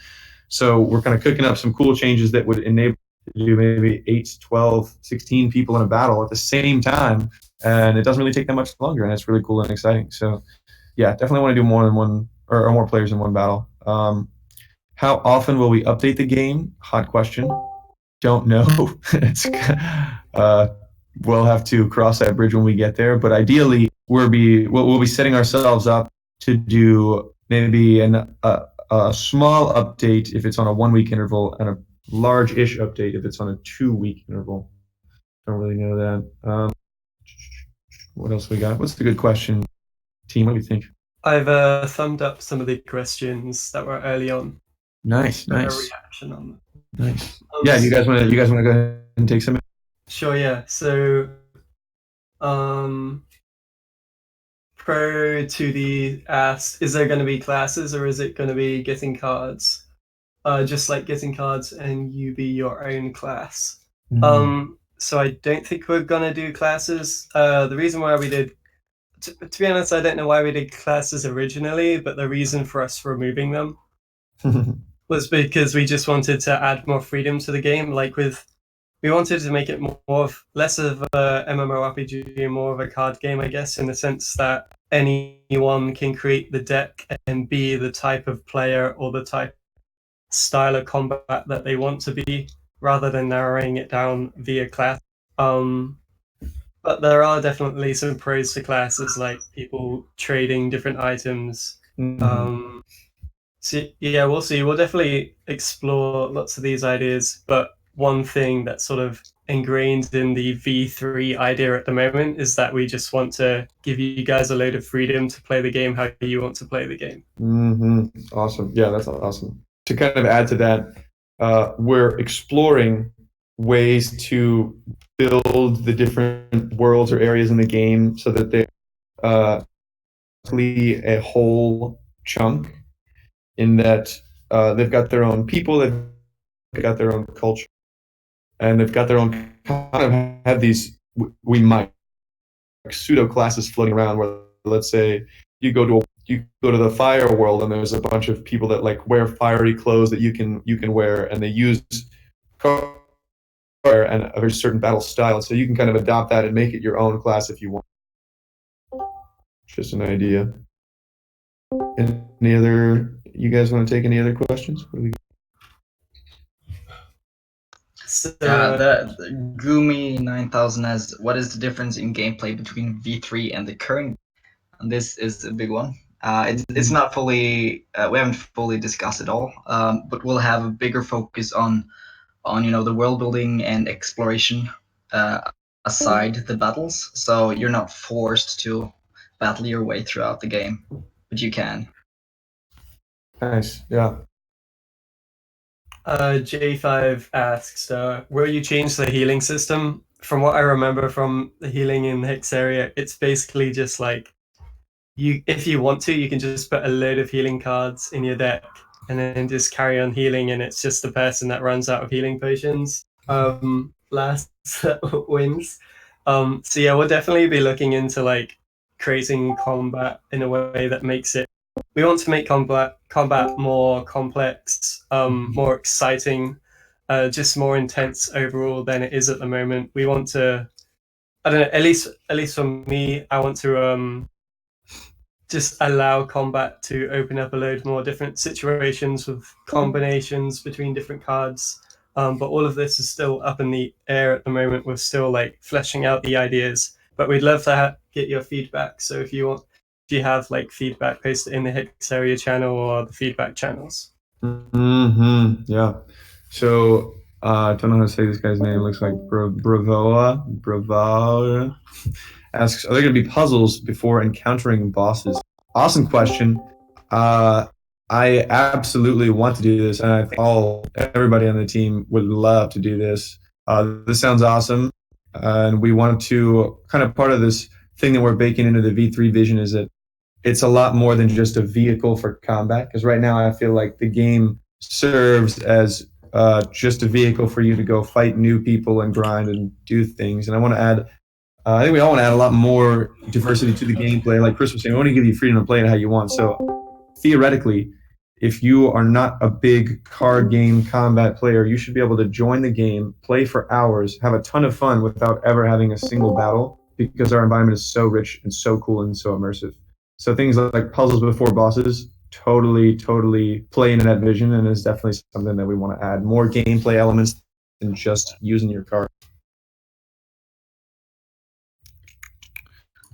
So we're kind of cooking up some cool changes that would enable to do maybe 8, 12, 16 people in a battle at the same time, and it doesn't really take that much longer, and it's really cool and exciting. So yeah, definitely want to do more than one or more players in one battle. How often will we update the game? Hot question. Don't know. It's, we'll have to cross that bridge when we get there. But ideally, we'll be setting ourselves up to do maybe a small update if it's on a 1-week interval, and a large-ish update if it's on a 2-week interval. Don't really know that. What else we got? What's the good question, team? What do you think? I've thumbed up some of the questions that were early on. Nice. A reaction on them. Nice. Yeah, you guys want to go ahead and take some? Sure. Yeah. So, Pro 2D asked, is there going to be classes, or is it going to be getting cards? Just like getting cards and you be your own class. So I don't think we're going to do classes. The reason why we did, to be honest, I don't know why we did classes originally, but the reason for us removing them was because we just wanted to add more freedom to the game. We wanted to make it less of a MMORPG and more of a card game, I guess, in the sense that anyone can create the deck and be the type of player or the type style of combat that they want to be, rather than narrowing it down via class. But there are definitely some pros to classes, like people trading different items. So yeah, we'll see. We'll definitely explore lots of these ideas, but one thing that's sort of ingrained in the V3 idea at the moment is that we just want to give you guys a load of freedom to play the game how you want to play the game. Awesome. Yeah, that's awesome. To kind of add to that, we're exploring ways to build the different worlds or areas in the game so that they're a whole chunk, in that they've got their own people, they've got their own culture, and they've got their own kind of have these, we might, like pseudo classes floating around where, let's say you go to the fire world and there's a bunch of people that like wear fiery clothes that you can wear, and they use fire and a very certain battle style, so you can kind of adopt that and make it your own class if you want. Just an idea. Any other, you guys want to take any other questions? What do we... The Gumi 9000 as what is the difference in gameplay between V3 and the current? And this is a big one. It's not fully we haven't fully discussed it all, but we'll have a bigger focus on the world building and exploration aside the battles. So you're not forced to battle your way throughout the game, but you can. Nice. Yeah. J5 asks, will you change the healing system? From what I remember from the healing in Hexaria, it's basically just like if you want to, you can just put a load of healing cards in your deck and then just carry on healing, and it's just the person that runs out of healing potions last wins. So yeah, we'll definitely be looking into like creating combat in a way that makes it. We want to make combat more complex, more exciting, just more intense overall than it is at the moment. We want to, I don't know, at least for me, I want to just allow combat to open up a load more different situations with combinations between different cards. But all of this is still up in the air at the moment. We're still like fleshing out the ideas, but we'd love to get your feedback. So if you have like feedback, post it in the Hexaria channel or the feedback channels. Yeah. So I don't know how to say this guy's name. It looks like Bravoa. Asks, are there going to be puzzles before encountering bosses? Awesome question. I absolutely want to do this, and I think everybody on the team would love to do this. This sounds awesome, and we want to kind of part of this thing that we're baking into the V3 vision is that it's a lot more than just a vehicle for combat. Because right now I feel like the game serves as just a vehicle for you to go fight new people and grind and do things. And I want to add. I think we all want to add a lot more diversity to the gameplay. Like Chris was saying, we want to give you freedom to play it how you want. So theoretically, if you are not a big card game combat player, you should be able to join the game, play for hours, have a ton of fun without ever having a single battle, because our environment is so rich and so cool and so immersive. So things like puzzles before bosses totally play into that vision, and is definitely something that we want to add more gameplay elements than just using your card.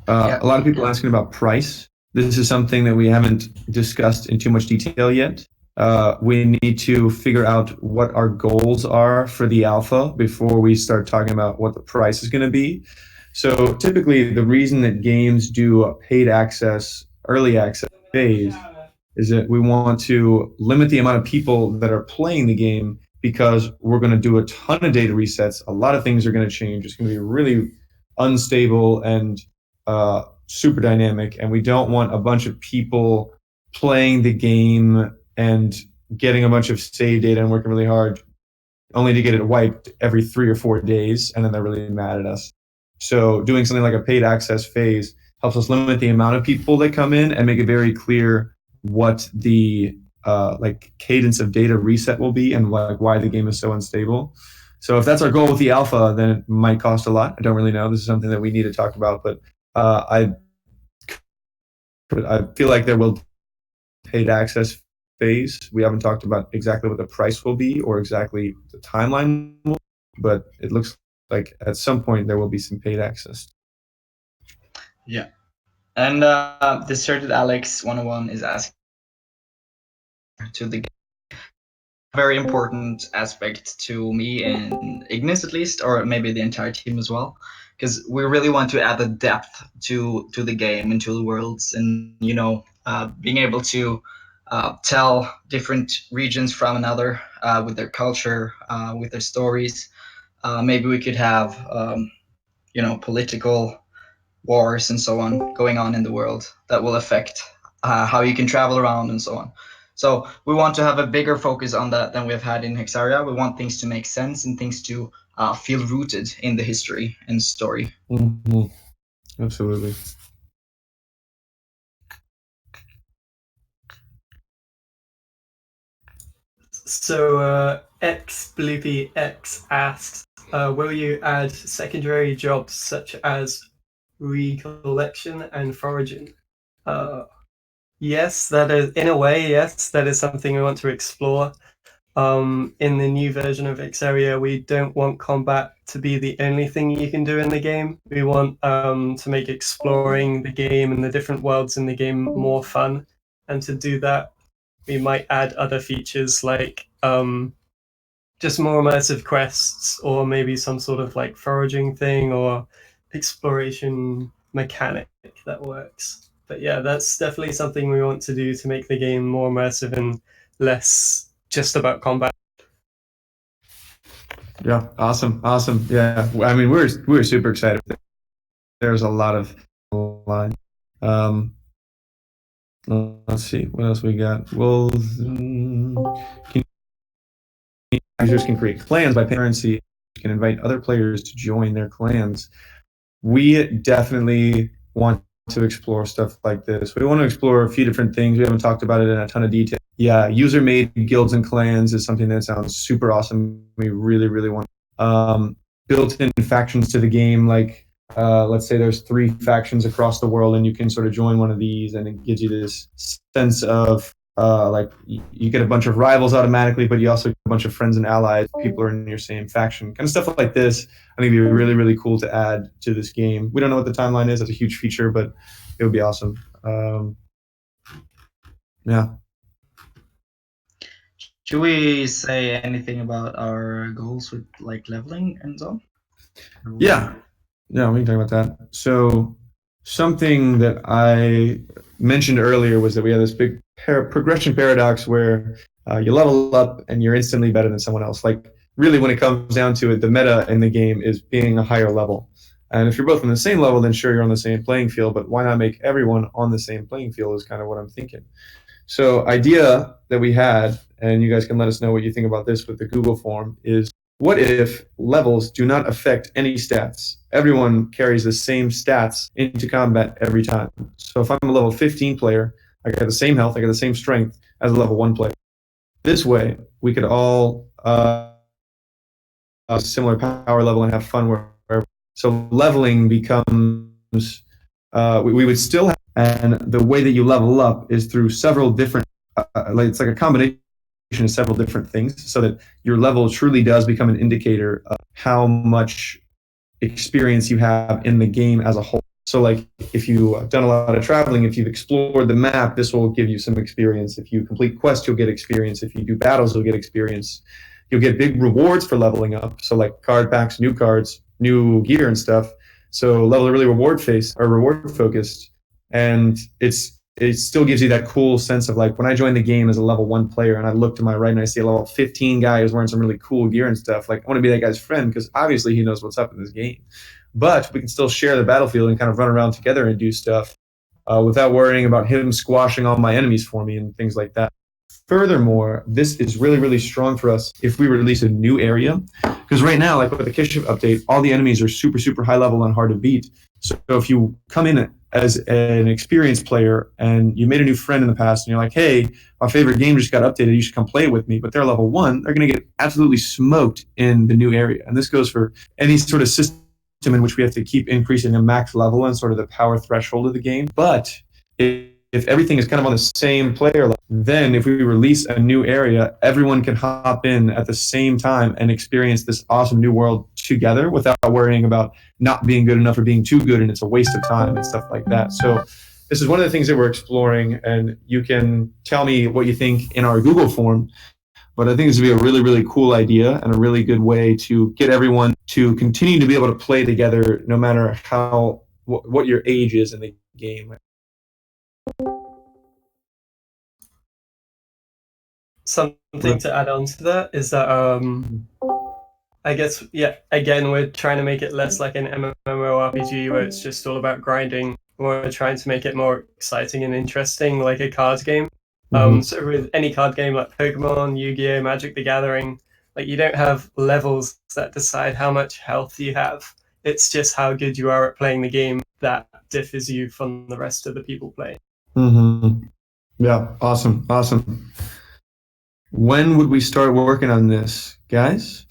A lot of people asking about price. This is something that we haven't discussed in too much detail yet. We need to figure out what our goals are for the alpha before we start talking about what the price is going to be. So typically the reason that games do a paid access, early access phase is that we want to limit the amount of people that are playing the game, because we're going to do a ton of data resets. A lot of things are going to change. It's going to be really unstable and super dynamic, and we don't want a bunch of people playing the game and getting a bunch of save data and working really hard only to get it wiped every 3 or 4 days, and then they're really mad at us. So doing something like a paid access phase helps us limit the amount of people that come in and make it very clear what the like cadence of data reset will be and like why the game is so unstable. So if that's our goal with the alpha, then it might cost a lot. I don't really know. This is something that we need to talk about, but I feel like there will be paid access phase. We haven't talked about exactly what the price will be or exactly the timeline will be, but it looks like at some point there will be some paid access. Yeah. And Deserted Alex 101 is asking to the very important aspect to me and Ignis at least, or maybe the entire team as well, because we really want to add the depth to the game and to the worlds, and being able to tell different regions from another with their culture, with their stories. Maybe we could have political wars and so on going on in the world that will affect how you can travel around and so on. So we want to have a bigger focus on that than we've had in Hexaria. We want things to make sense and things to feel rooted in the history and story. Mm-hmm. Absolutely. So X Bloopy X asks, will you add secondary jobs such as recollection and foraging? Yes, that is, in a way, yes, that is something we want to explore. in the new version of Hexaria, we don't want combat to be the only thing you can do in the game. We want to make exploring the game and the different worlds in the game more fun. And to do that, we might add other features like just more immersive quests, or maybe some sort of like foraging thing or exploration mechanic that works. But yeah, that's definitely something we want to do to make the game more immersive and less just about combat. Yeah, awesome. Yeah, I mean, we're super excited. There's a lot of line. Let's see what else we got. Well, users can create clans by currency. Can invite other players to join their clans. We definitely want to explore stuff like this. We want to explore a few different things. We haven't talked about it in a ton of detail. Yeah, user-made guilds and clans is something that sounds super awesome. We really, really want built-in factions to the game. Like, let's say there's 3 factions across the world, and you can sort of join one of these, and it gives you this sense of like you get a bunch of rivals automatically, but you also get a bunch of friends and allies. People are in your same faction. Kind of stuff like this, I think, would be really, really cool to add to this game. We don't know what the timeline is. That's a huge feature, but it would be awesome. Yeah. Should we say anything about our goals with like leveling and so on? Yeah, we can talk about that. So something that I mentioned earlier was that we have this big progression paradox where you level up and you're instantly better than someone else. Like, really, when it comes down to it, the meta in the game is being a higher level. And if you're both on the same level, then sure, you're on the same playing field, but why not make everyone on the same playing field is kind of what I'm thinking. So idea that we had, and you guys can let us know what you think about this with the Google form, is what if levels do not affect any stats? Everyone carries the same stats into combat every time. So if I'm a level 15 player, I got the same health, I got the same strength as a level 1 player. This way, we could all a similar power level and have fun wherever. So leveling becomes, we would still have, and the way that you level up is through several different, it's like a combination of several different things, so that your level truly does become an indicator of how much experience you have in the game as a whole. So like, if you've done a lot of traveling, if you've explored the map, this will give you some experience. If you complete quests, you'll get experience. If you do battles, you'll get experience. You'll get big rewards for leveling up. So like card packs, new cards, new gear and stuff. So level are really reward focused. And it still gives you that cool sense of like, when I join the game as a level 1 player and I look to my right and I see a level 15 guy who's wearing some really cool gear and stuff, like, I want to be that guy's friend because obviously he knows what's up in this game. But we can still share the battlefield and kind of run around together and do stuff without worrying about him squashing all my enemies for me and things like that. Furthermore, this is really, really strong for us if we release a new area. Because right now, like with the Kishiv update, all the enemies are super, super high level and hard to beat. So if you come in as an experienced player and you made a new friend in the past and you're like, hey, my favorite game just got updated, you should come play with me, but they're level 1, they're going to get absolutely smoked in the new area. And this goes for any sort of system in which we have to keep increasing the max level and sort of the power threshold of the game. But if everything is kind of on the same player level, then if we release a new area, everyone can hop in at the same time and experience this awesome new world together without worrying about not being good enough or being too good and it's a waste of time and stuff like that. So this is one of the things that we're exploring, and you can tell me what you think in our Google form. But I think this would be a really, really cool idea and a really good way to get everyone to continue to be able to play together no matter what your age is in the game. Something to add on to that is that I guess, yeah, again, we're trying to make it less like an MMORPG where it's just all about grinding. We're trying to make it more exciting and interesting, like a card game. So with any card game like Pokemon, Yu-Gi-Oh!, Magic the Gathering, like, you don't have levels that decide how much health you have. It's just how good you are at playing the game that differs you from the rest of the people playing. Yeah, awesome. When would we start working on this, guys?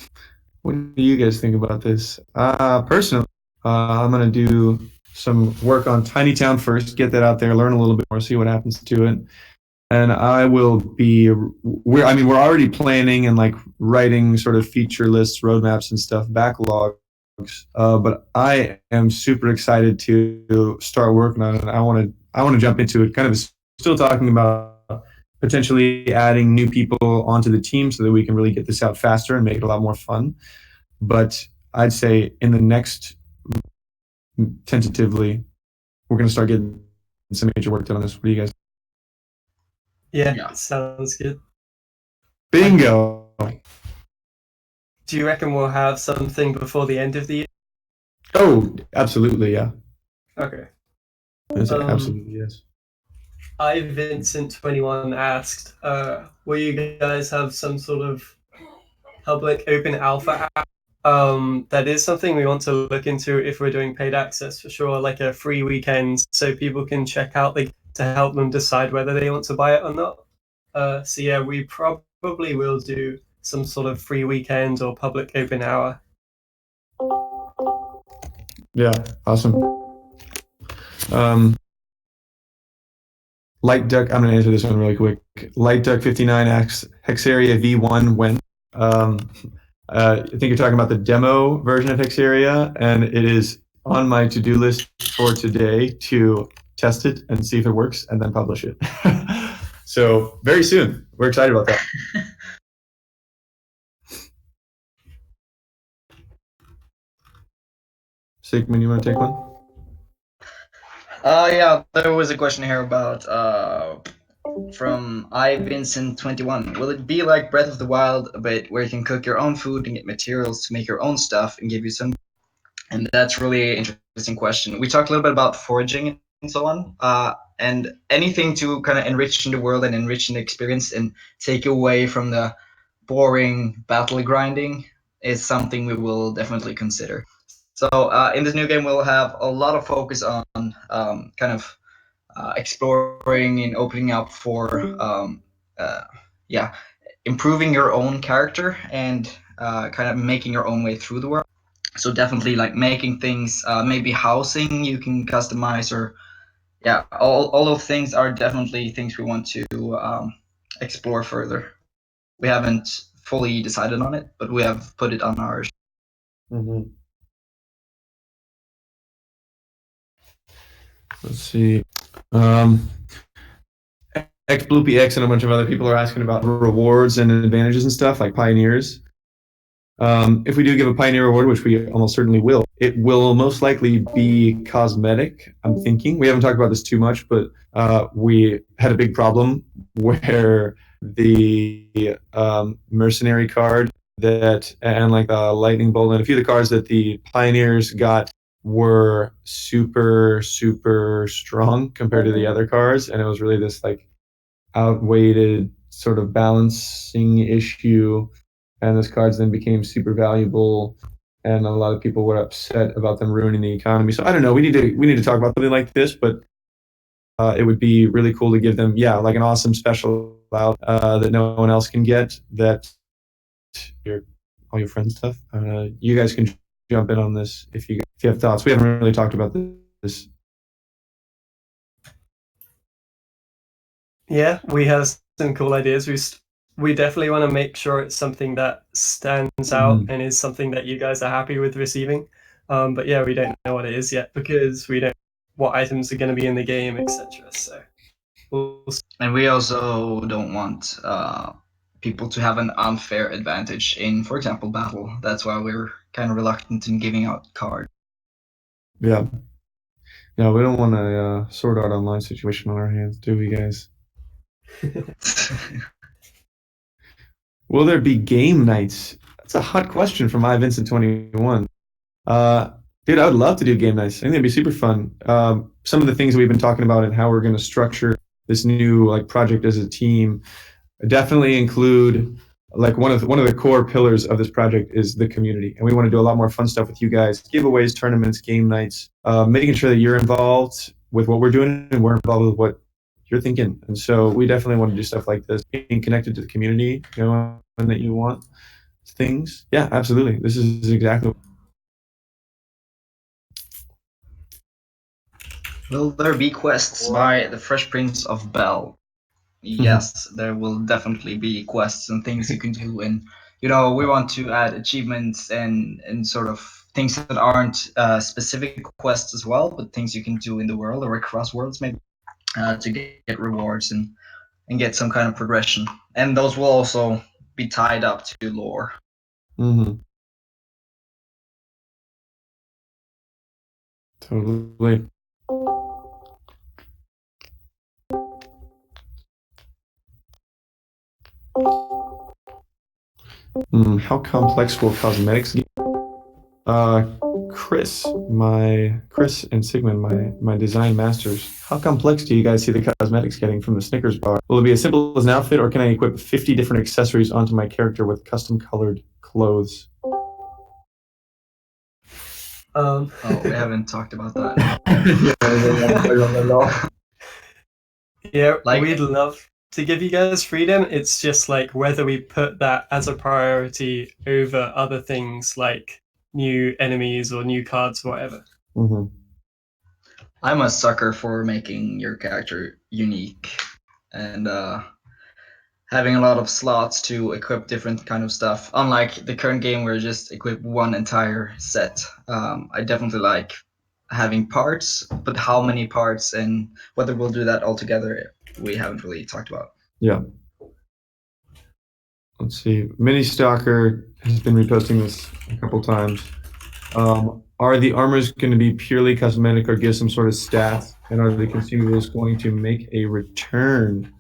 What do you guys think about this? Personally, I'm going to do some work on Tiny Town first, get that out there, learn a little bit more, see what happens to it. and I will be. We're already planning and like writing sort of feature lists, roadmaps, and stuff, backlogs. But I am super excited to start working on it. I want to jump into it. Kind of still talking about potentially adding new people onto the team so that we can really get this out faster and make it a lot more fun. But I'd say in the next, tentatively, we're going to start getting some major work done on this. What do you guys? Yeah, sounds good. Bingo. Do you reckon we'll have something before the end of the year? Oh, absolutely, yeah. Okay. Absolutely, yes. Vincent21 asked, will you guys have some sort of public open alpha app? That is something we want to look into if we're doing paid access for sure, like a free weekend so people can check out to help them decide whether they want to buy it or not. So yeah, we probably will do some sort of free weekend or public open hour. Yeah, awesome. Light Duck, I'm going to answer this one really quick. Light Duck 59 asks Hexaria V1 when? I think you're talking about the demo version of Hexaria, and it is on my to-do list for today to test it and see if it works and then publish it. So very soon. We're excited about that. Sigmund, you want to take one? Yeah, there was a question here about from Vincent21. Will it be like Breath of the Wild, but where you can cook your own food and get materials to make your own stuff and give you some? And that's really interesting question. We talked a little bit about foraging and so on, and anything to kind of enrich the world and enrich the experience and take away from the boring battle grinding is something we will definitely consider. So in this new game, we'll have a lot of focus on kind of exploring and opening up for improving your own character and kind of making your own way through the world. So definitely like making things, maybe housing you can customize, or all those things are definitely things we want to explore further. We haven't fully decided on it, but we have put it on ours. Mm-hmm. Let's see. XBloopyX and a bunch of other people are asking about rewards and advantages and stuff like pioneers. If we do give a pioneer reward, which we almost certainly will, it will most likely be cosmetic, I'm thinking. We haven't talked about this too much, but we had a big problem where the mercenary card and like the lightning bolt and a few of the cards that the pioneers got were super, super strong compared to the other cards, and it was really this like outweighed sort of balancing issue, and those cards then became super valuable, and a lot of people were upset about them ruining the economy. So I don't know, we need to talk about something like this, but it would be really cool to give them like an awesome special out that no one else can get, that all your friends stuff. You guys can jump in on this if you have thoughts. We haven't really talked about this. Yeah, we have some cool ideas. We definitely want to make sure it's something that stands out and is something that you guys are happy with receiving. But yeah, we don't know what it is yet because we don't know what items are going to be in the game, etc. So and we also don't want people to have an unfair advantage in, for example, battle. That's why we're kind of reluctant in giving out cards. Yeah. No, we don't want a Sword Art Online situation on our hands, do we, guys? Will there be game nights? That's a hot question from Vincent21. Dude, I would love to do game nights. I think it'd be super fun. Some of the things we've been talking about and how we're going to structure this new like project as a team definitely include like one of the core pillars of this project is the community, and we want to do a lot more fun stuff with you guys, giveaways, tournaments, game nights, making sure that you're involved with what we're doing and we're involved with what you're thinking. And so we definitely want to do stuff like this, being connected to the community, and that you want things. Yeah, absolutely. This is exactly. Will there be quests by the Fresh Prince of Bel? yes, there will definitely be quests and things you can do, and you know we want to add achievements and sort of things that aren't specific quests as well, but things you can do in the world or across worlds maybe to get rewards and get some kind of progression. And those will also be tied up to lore. Mm-hmm. Totally. How complex will cosmetics get? Chris and Sigmund, my design masters. How complex do you guys see the cosmetics getting from the Snickers bar? Will it be as simple as an outfit, or can I equip 50 different accessories onto my character with custom colored clothes? Oh, we haven't talked about that. Yeah, Like- we'd love to give you guys freedom. It's just like whether we put that as a priority over other things like new enemies or new cards or whatever. Mm-hmm. I'm a sucker for making your character unique and having a lot of slots to equip different kind of stuff. Unlike the current game where you just equip one entire set, I definitely like having parts, but how many parts and whether we'll do that all together, we haven't really talked about. Yeah. Let's see. Mini Stalker has been reposting this a couple times. Are the armors going to be purely cosmetic or give some sort of stats? And are the consumables going to make a return?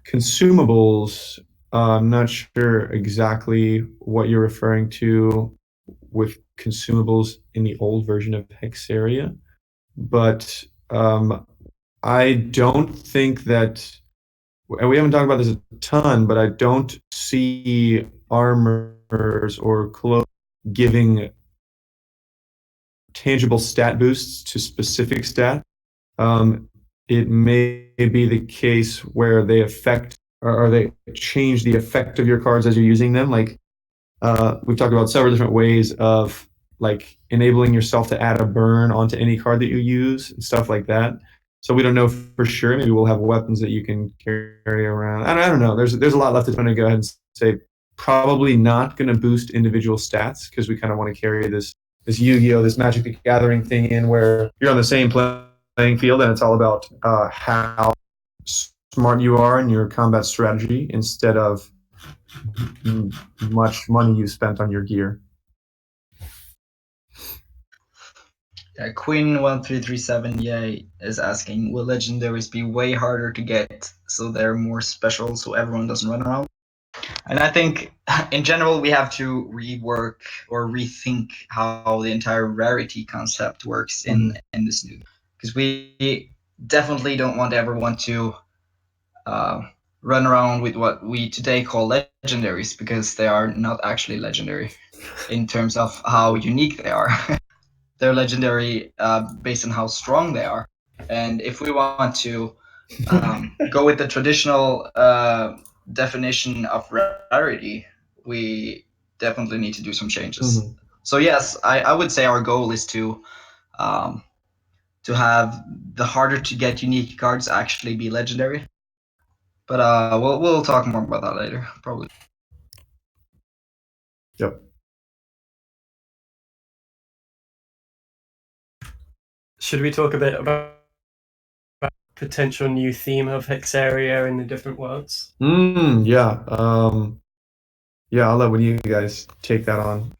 Consumables, I'm not sure exactly what you're referring to with consumables in the old version of Hexaria, but I don't think that, and we haven't talked about this a ton, but I don't see armors or clothes giving tangible stat boosts to specific stats. It may be the case where they affect or they change the effect of your cards as you're using them. Like we've talked about several different ways of like enabling yourself to add a burn onto any card that you use and stuff like that. So we don't know for sure. Maybe we'll have weapons that you can carry around. I don't know. There's a lot left. I'm going to go ahead and say probably not going to boost individual stats because we kind of want to carry this Yu-Gi-Oh, this Magic the Gathering thing in where you're on the same playing field and it's all about how smart you are in your combat strategy instead of much money you spent on your gear. Yeah, Queen1337 is asking, will legendaries be way harder to get so they're more special so everyone doesn't run around? And I think in general we have to rework or rethink how the entire rarity concept works in this new, because we definitely don't want everyone to run around with what we today call legendaries, because they are not actually legendary in terms of how unique they are. They're legendary based on how strong they are. And if we want to go with the traditional definition of rarity, we definitely need to do some changes. So yes, I would say our goal is to have the harder to get unique cards actually be legendary. But we'll talk more about that later, probably. Yep. Should we talk a bit about potential new theme of Hexaria in the different worlds? Yeah. Yeah, I'll let one of you guys take that on.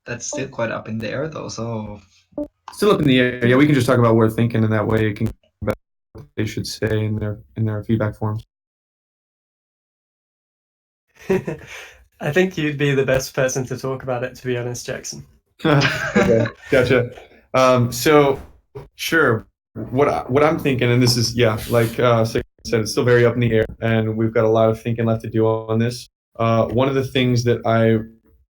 That's still quite up in the air though, so Still up in the air. Yeah, we can just talk about what we're thinking, and that way it can what they should say in their feedback forms. I think you'd be the best person to talk about it, to be honest, Jackson. Okay, gotcha. So sure. What I'm thinking, and this is like Sig said, it's still very up in the air, and we've got a lot of thinking left to do on this. One of the things that I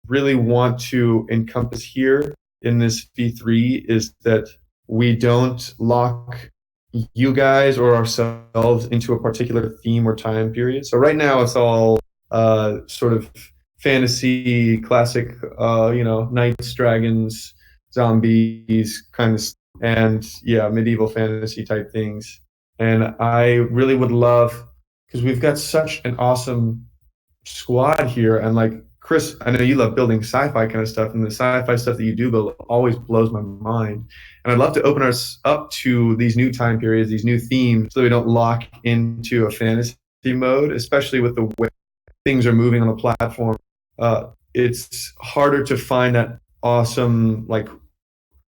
really want to encompass here in this V3 is that we don't lock you guys or ourselves into a particular theme or time period. So right now it's all sort of fantasy, classic, knights, dragons, zombies, kind of, and medieval fantasy type things. And I really would love, because we've got such an awesome squad here, and like Chris, I know you love building sci-fi kind of stuff, and the sci-fi stuff that you do build always blows my mind. And I'd love to open us up to these new time periods, these new themes, so we don't lock into a fantasy mode, especially with the way things are moving on the platform. It's harder to find that awesome, like,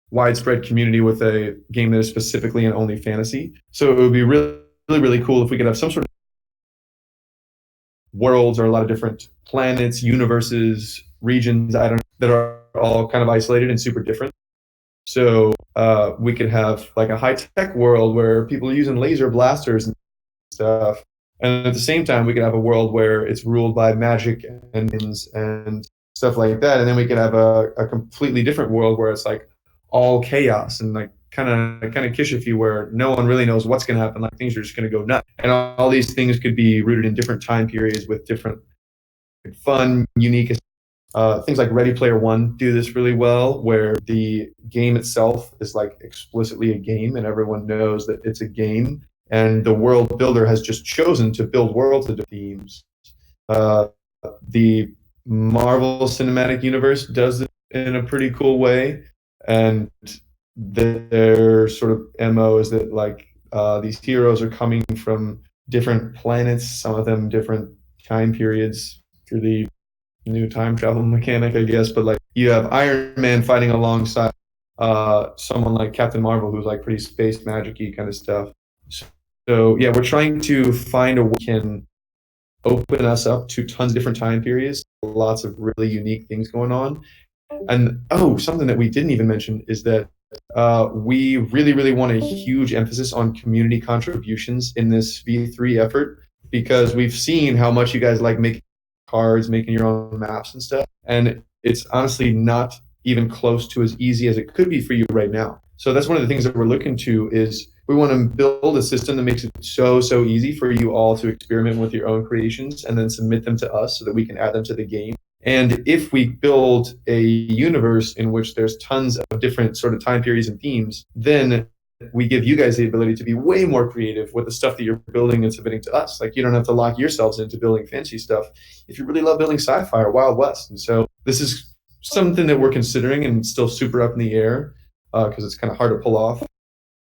widespread community with a game that is specifically and only fantasy. So it would be really, really, really cool if we could have some sort of worlds or a lot of different planets, universes, regions, I don't know, that are all kind of isolated and super different. So we could have like a high-tech world where people are using laser blasters and stuff. And at the same time, we could have a world where it's ruled by magic and stuff like that. And then we could have a completely different world where it's like all chaos and like kind of Kishify, where no one really knows what's going to happen. Like things are just going to go nuts. And all these things could be rooted in different time periods with different fun, unique things. Like Ready Player One do this really well, where the game itself is like explicitly a game and everyone knows that it's a game. And the world builder has just chosen to build worlds of themes. The Marvel Cinematic Universe does it in a pretty cool way, and their sort of MO is that like these heroes are coming from different planets, some of them different time periods through the new time travel mechanic, I guess. But like you have Iron Man fighting alongside someone like Captain Marvel, who's like pretty space magic-y kind of stuff. So yeah, we're trying to find a way that can open us up to tons of different time periods, lots of really unique things going on. And something that we didn't even mention is that we really, really want a huge emphasis on community contributions in this V3 effort, because we've seen how much you guys like making cards, making your own maps and stuff. And it's honestly not even close to as easy as it could be for you right now. So that's one of the things that we're looking to is we want to build a system that makes it so easy for you all to experiment with your own creations and then submit them to us so that we can add them to the game. And if we build a universe in which there's tons of different sort of time periods and themes, then we give you guys the ability to be way more creative with the stuff that you're building and submitting to us. Like you don't have to lock yourselves into building fancy stuff if you really love building sci-fi or Wild West. And so this is something that we're considering and still super up in the air because it's kind of hard to pull off.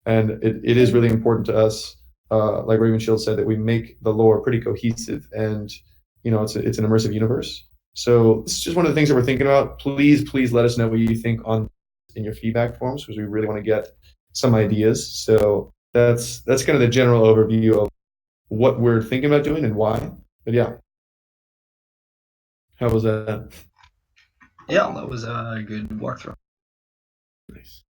And it is really important to us, like Raven Shield said, that we make the lore pretty cohesive and, it's an immersive universe. So this is just one of the things that we're thinking about. Please let us know what you think in your feedback forms, because we really want to get some ideas. So that's kind of the general overview of what we're thinking about doing and why. But yeah, how was that? Yeah, that was a good walkthrough. Nice.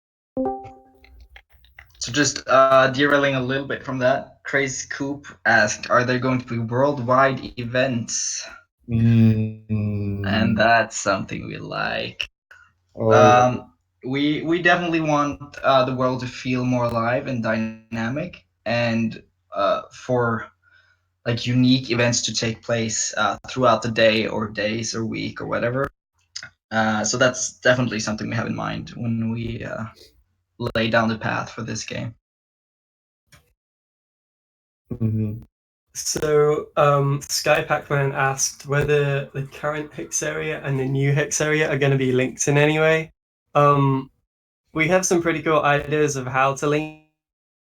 So just derailing a little bit from that, Crazy Coop asked, are there going to be worldwide events? And that's something we like. We definitely want the world to feel more alive and dynamic, and for like unique events to take place throughout the day or days or week or whatever. So that's definitely something we have in mind when we lay down the path for this game. Mm-hmm. So, Sky Pac-Man asked whether the current Hexaria and the new Hexaria are going to be linked in any way. We have some pretty cool ideas of how to link.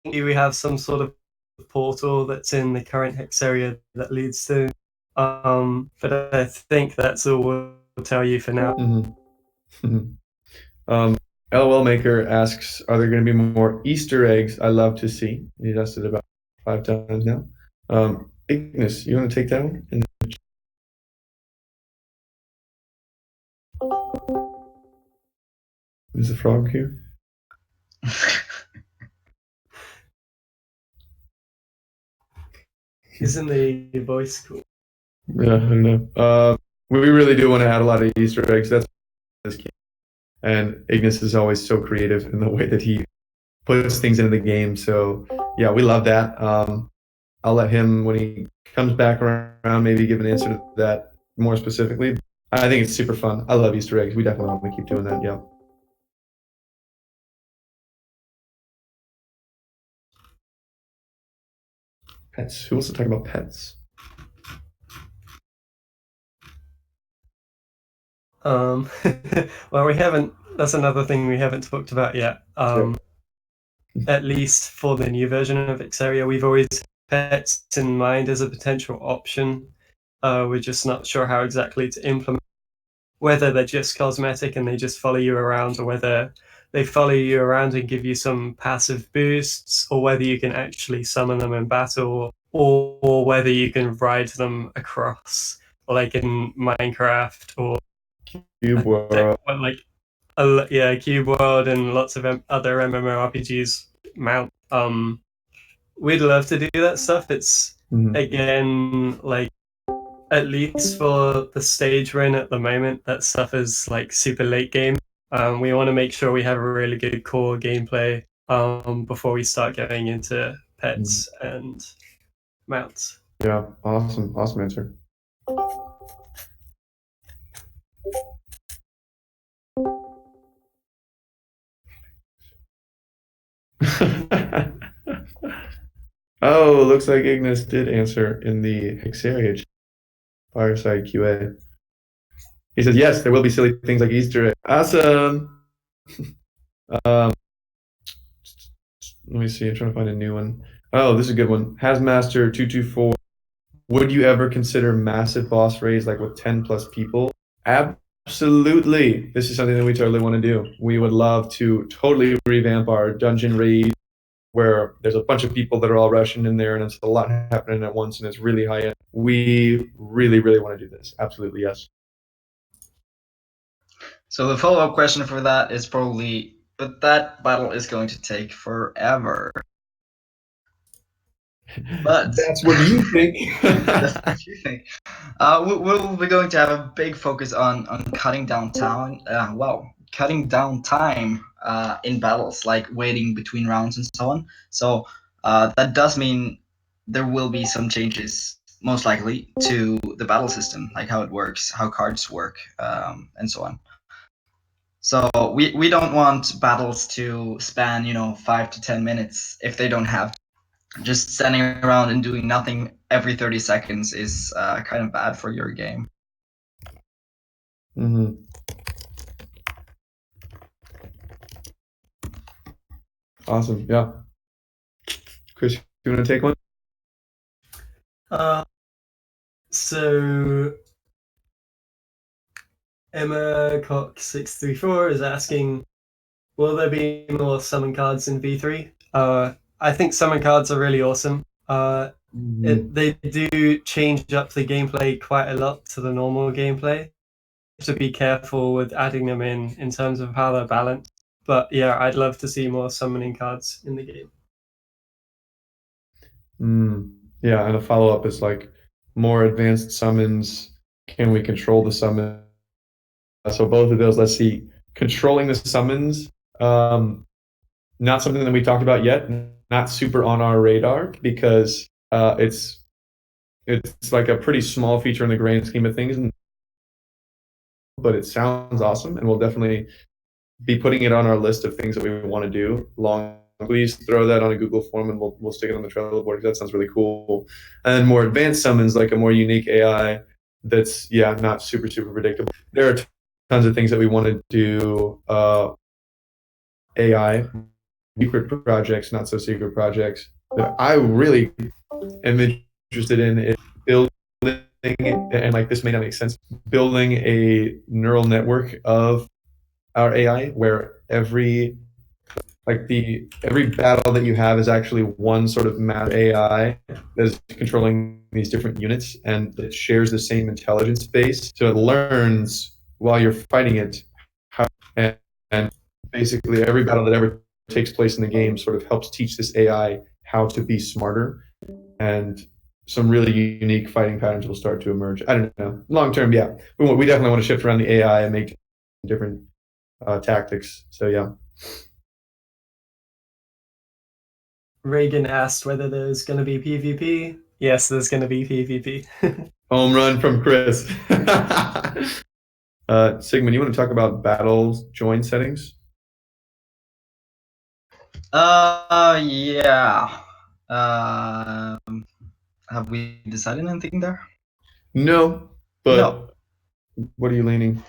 We have some sort of portal that's in the current Hexaria that leads to. But I think that's all we'll tell you for now. Mm-hmm. LOL Maker asks, are there going to be more Easter eggs? I love to see. He's asked it about 5 times now. Ignis, you want to take that one? Is the frog here? Isn't the voice cool? Yeah, I don't know. We really do want to add a lot of Easter eggs. That's this game. And Ignis is always so creative in the way that he puts things into the game. So yeah, we love that. I'll let him, when he comes back around, maybe give an answer to that more specifically. I think it's super fun. I love Easter eggs. We definitely want to keep doing that. Yeah. Pets. Who wants to talk about pets? Well, we haven't. That's another thing we haven't talked about yet. At least for the new version of Hexaria, we've always had pets in mind as a potential option. We're just not sure how exactly to implement. Whether they're just cosmetic and they just follow you around, or whether they follow you around and give you some passive boosts, or whether you can actually summon them in battle, or whether you can ride them across, like in Minecraft or Cube World. Yeah, Cube World and lots of other MMORPGs mount. We'd love to do that stuff. It's again like, at least for the stage we're in at the moment, that stuff is like super late game. We want to make sure we have a really good core gameplay before we start going into pets and mounts. Yeah, awesome answer. Oh, looks like Ignis did answer in the Hexaria Fireside QA. He says, yes, there will be silly things like Easter egg. Awesome. Let me see. I'm trying to find a new one. Oh, this is a good one. Hazmaster224. Would you ever consider massive boss raids like with 10 plus people? Absolutely. This is something that we totally want to do. We would love to totally revamp our dungeon raid where there's a bunch of people that are all rushing in there and it's a lot happening at once and it's really high end. We really, really want to do this. Absolutely, yes. So the follow-up question for that is probably, but that battle is going to take forever. But that's what you think. That's what you think. We're going to have a big focus on cutting down cutting down time in battles, like waiting between rounds and so on. So that does mean there will be some changes, most likely, to the battle system, like how it works, how cards work, and so on. So we don't want battles to span 5 to 10 minutes if they don't have. Just standing around and doing nothing every 30 seconds is kind of bad for your game. Awesome. Yeah. Chris, you want to take one? So Emma Cock634 is asking, will there be more summon cards in V3? I think summon cards are really awesome. They do change up the gameplay quite a lot to the normal gameplay. To be careful with adding them in terms of how they're balanced. But yeah, I'd love to see more summoning cards in the game. Yeah, and a follow-up is like more advanced summons. Can we control the summon? So both of those, let's see. Controlling the summons, not something that we talked about yet, not super on our radar because it's like a pretty small feature in the grand scheme of things, but it sounds awesome, and we'll definitely be putting it on our list of things that we want to do. Please throw that on a Google form, and we'll stick it on the Trello board because that sounds really cool. And more advanced summons, like a more unique AI that's not super predictable. There are tons of things that we want to do. AI, secret projects, not so secret projects that I really am interested in is building, and like this may not make sense, building a neural network of our AI where every battle that you have is actually one sort of map AI that is controlling these different units, and it shares the same intelligence base, so it learns while you're fighting it and basically every battle that ever takes place in the game sort of helps teach this AI how to be smarter, and some really unique fighting patterns will start to emerge. I don't know. Long term, we definitely want to shift around the AI and make different tactics. So yeah. Reagan asked whether there's going to be PvP. Yes, there's going to be PvP. Home run from Chris. Sigmund, you want to talk about battle join settings? Yeah. have we decided anything there? No, but No. what are you leaning?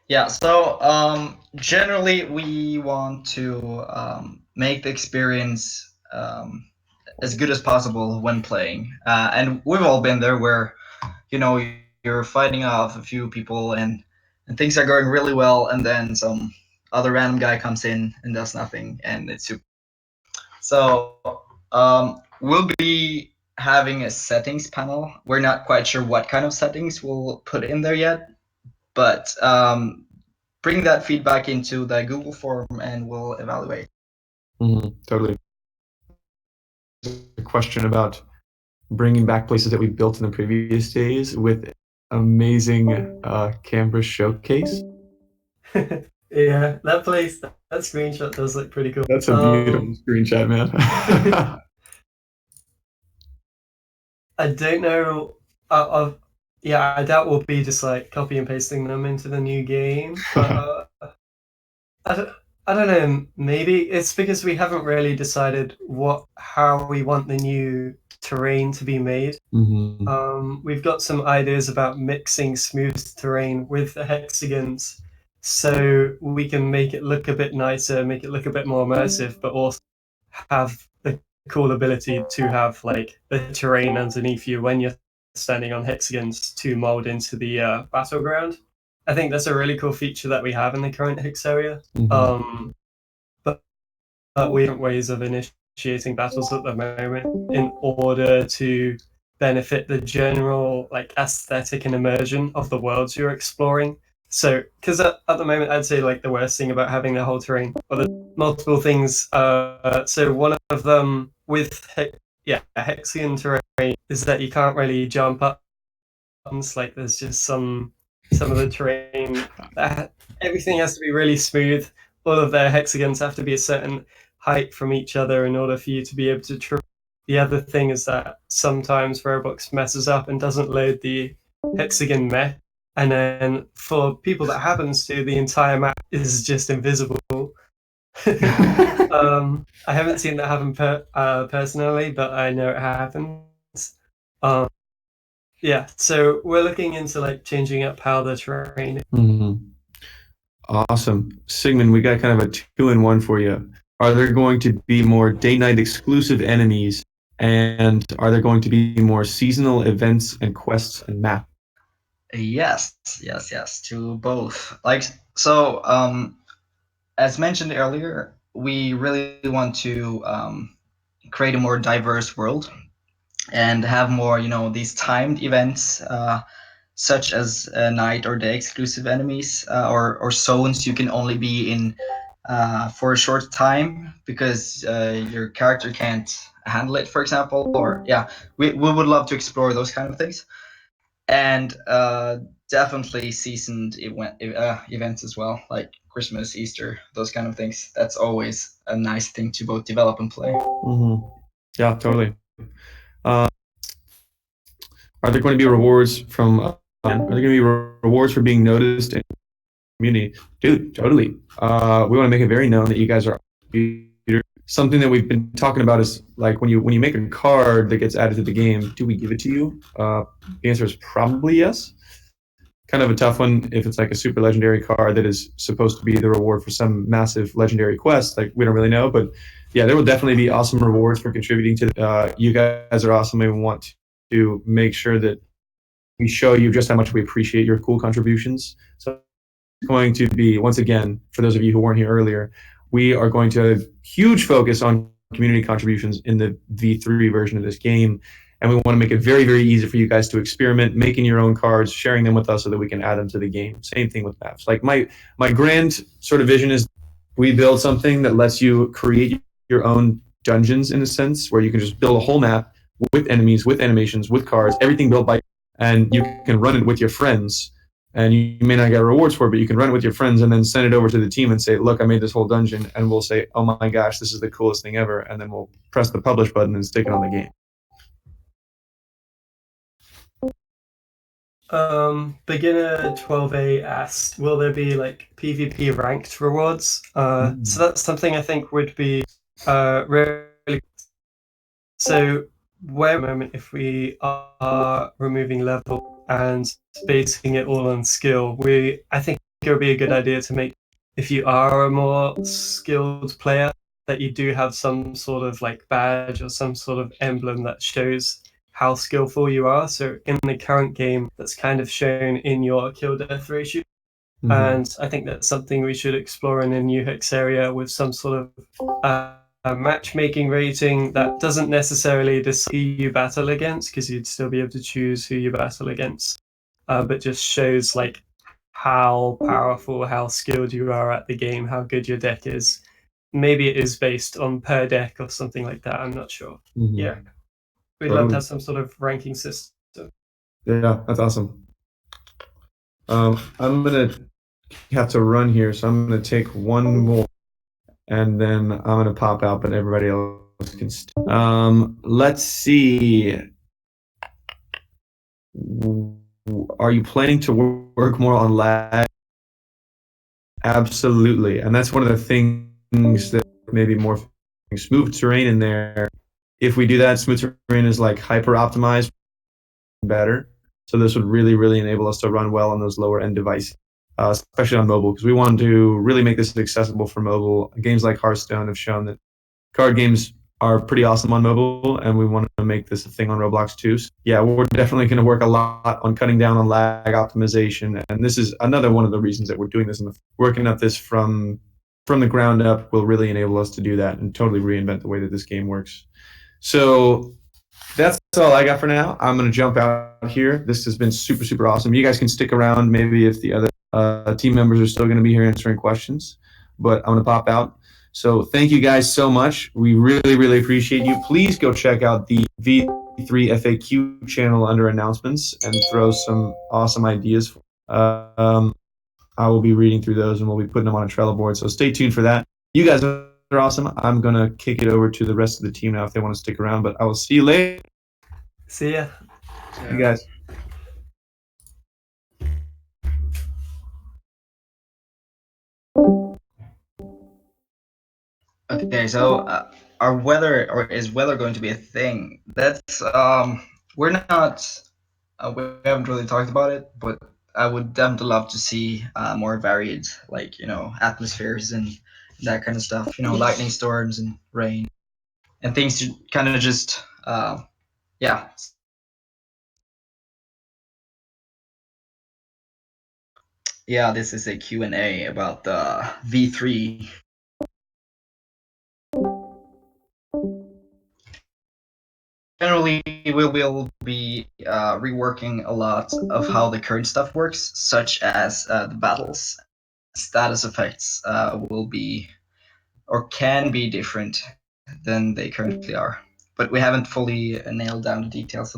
Yeah, so generally we want to make the experience as good as possible when playing. And we've all been there where, you know, you're fighting off a few people and things are going really well, and then some other random guy comes in and does nothing, and it's super. So we'll be having a settings panel. We're not quite sure what kind of settings we'll put in there yet, but bring that feedback into the Google form and we'll evaluate. Totally. A question about bringing back places that we built in the previous days with amazing Canvas showcase. Yeah, that place, that screenshot does look pretty cool. That's a beautiful screenshot, man. I don't know. Yeah, I doubt we'll be just like copy and pasting them into the new game. But I don't know. Maybe it's because we haven't really decided how we want the new terrain to be made. We've got some ideas about mixing smooth terrain with the hexagons, so we can make it look a bit nicer, make it look a bit more immersive, but also have the cool ability to have like the terrain underneath you when you're standing on hexagons to mold into the battleground. I think that's a really cool feature that we have in the current Hexaria. But we have ways of initiating battles at the moment in order to benefit the general like aesthetic and immersion of the worlds you're exploring. So, because at the moment, I'd say like the worst thing about having the whole terrain, or the multiple things. So one of them with hexagon terrain is that you can't really jump up. Like there's just some of the terrain. Everything has to be really smooth. All of their hexagons have to be a certain height from each other in order for you to be able to. The other thing is that sometimes Roblox messes up and doesn't load the hexagon map, and then for people that happens to, the entire map is just invisible. I haven't seen that happen personally, but I know it happens. Yeah, so we're looking into like changing up how the terrain. Awesome. Sigmund, we got kind of a 2-in-1 for you. Are there going to be more day-night exclusive enemies? And are there going to be more seasonal events and quests and maps? Yes, to both. Like, so, as mentioned earlier, we really want to create a more diverse world and have more, you know, these timed events, such as night or day exclusive enemies, or zones you can only be in for a short time because your character can't handle it, for example. Or yeah, we would love to explore those kind of things, and definitely seasoned events as well, like Christmas, Easter, those kind of things. That's always a nice thing to both develop and play. Yeah, totally. Are there going to be rewards from? Are there going to be rewards for being noticed in the community? Dude, totally. We want to make it very known that you guys are. Something that we've been talking about is like when you make a card that gets added to the game, do we give it to you? The answer is probably yes. Kind of a tough one if it's like a super legendary card that is supposed to be the reward for some massive legendary quest. Like we don't really know, but yeah, there will definitely be awesome rewards for contributing to. You guys are awesome, and we want to make sure that we show you just how much we appreciate your cool contributions. So it's going to be, once again, for those of you who weren't here earlier, we are going to have huge focus on community contributions in the V3 version of this game. And we want to make it very, very easy for you guys to experiment, making your own cards, sharing them with us so that we can add them to the game. Same thing with maps. Like my grand sort of vision is we build something that lets you create your own dungeons in a sense, where you can just build a whole map with enemies, with animations, with cards, everything built by, and you can run it with your friends. And you may not get rewards for it, but you can run it with your friends and then send it over to the team and say, look, I made this whole dungeon. And we'll say, oh my gosh, this is the coolest thing ever. And then we'll press the publish button and stick it on the game. Beginner 12A asked, will there be like PvP ranked rewards? So that's something I think would be really. So where at the moment, if we are removing level and basing it all on skill, I think it would be a good idea to make, if you are a more skilled player, that you do have some sort of like badge or some sort of emblem that shows how skillful you are. So in the current game, that's kind of shown in your kill death ratio. And I think that's something we should explore in a new Hexaria with some sort of a matchmaking rating that doesn't necessarily decide who you battle against, because you'd still be able to choose who you battle against, but just shows like how powerful, how skilled you are at the game, how good your deck is. Maybe it is based on per deck or something like that. I'm not sure. Yeah, we'd love to have some sort of ranking system. Yeah, that's awesome. I'm gonna have to run here, so I'm gonna take one more, and then I'm gonna pop out, but everybody else can. Let's see. Are you planning to work more on lag? Absolutely, and that's one of the things that maybe more smooth terrain in there. If we do that, smooth terrain is like hyper optimized better. So this would really enable us to run well on those lower end devices, especially on mobile, because we want to really make this accessible for mobile. Games like Hearthstone have shown that card games are pretty awesome on mobile, and we want to make this a thing on Roblox too. So yeah, we're definitely going to work a lot on cutting down on lag optimization, and this is another one of the reasons that we're doing this. And working at this from the ground up will really enable us to do that and totally reinvent the way that this game works. So that's all I got for now. I'm going to jump out here. This has been super awesome. You guys can stick around maybe if the other team members are still going to be here answering questions, but I'm going to pop out. So thank you guys so much. We really appreciate you. Please go check out the V3 FAQ channel under announcements and throw some awesome ideas. I will be reading through those and we'll be putting them on a Trello board. So stay tuned for that. You guys are awesome. I'm going to kick it over to the rest of the team now if they want to stick around, but I will see you later. See ya. You guys. Okay, so our weather, or is weather going to be a thing? That's we're not, we haven't really talked about it, but I would definitely love to see more varied, like, you know, atmospheres and that kind of stuff. You know, lightning storms and rain and things to kind of just yeah. Yeah, this is a Q&A about the V3. Generally, we will be reworking a lot of how the current stuff works, such as the battles. Status effects will be, or can be, different than they currently are. But we haven't fully nailed down the details.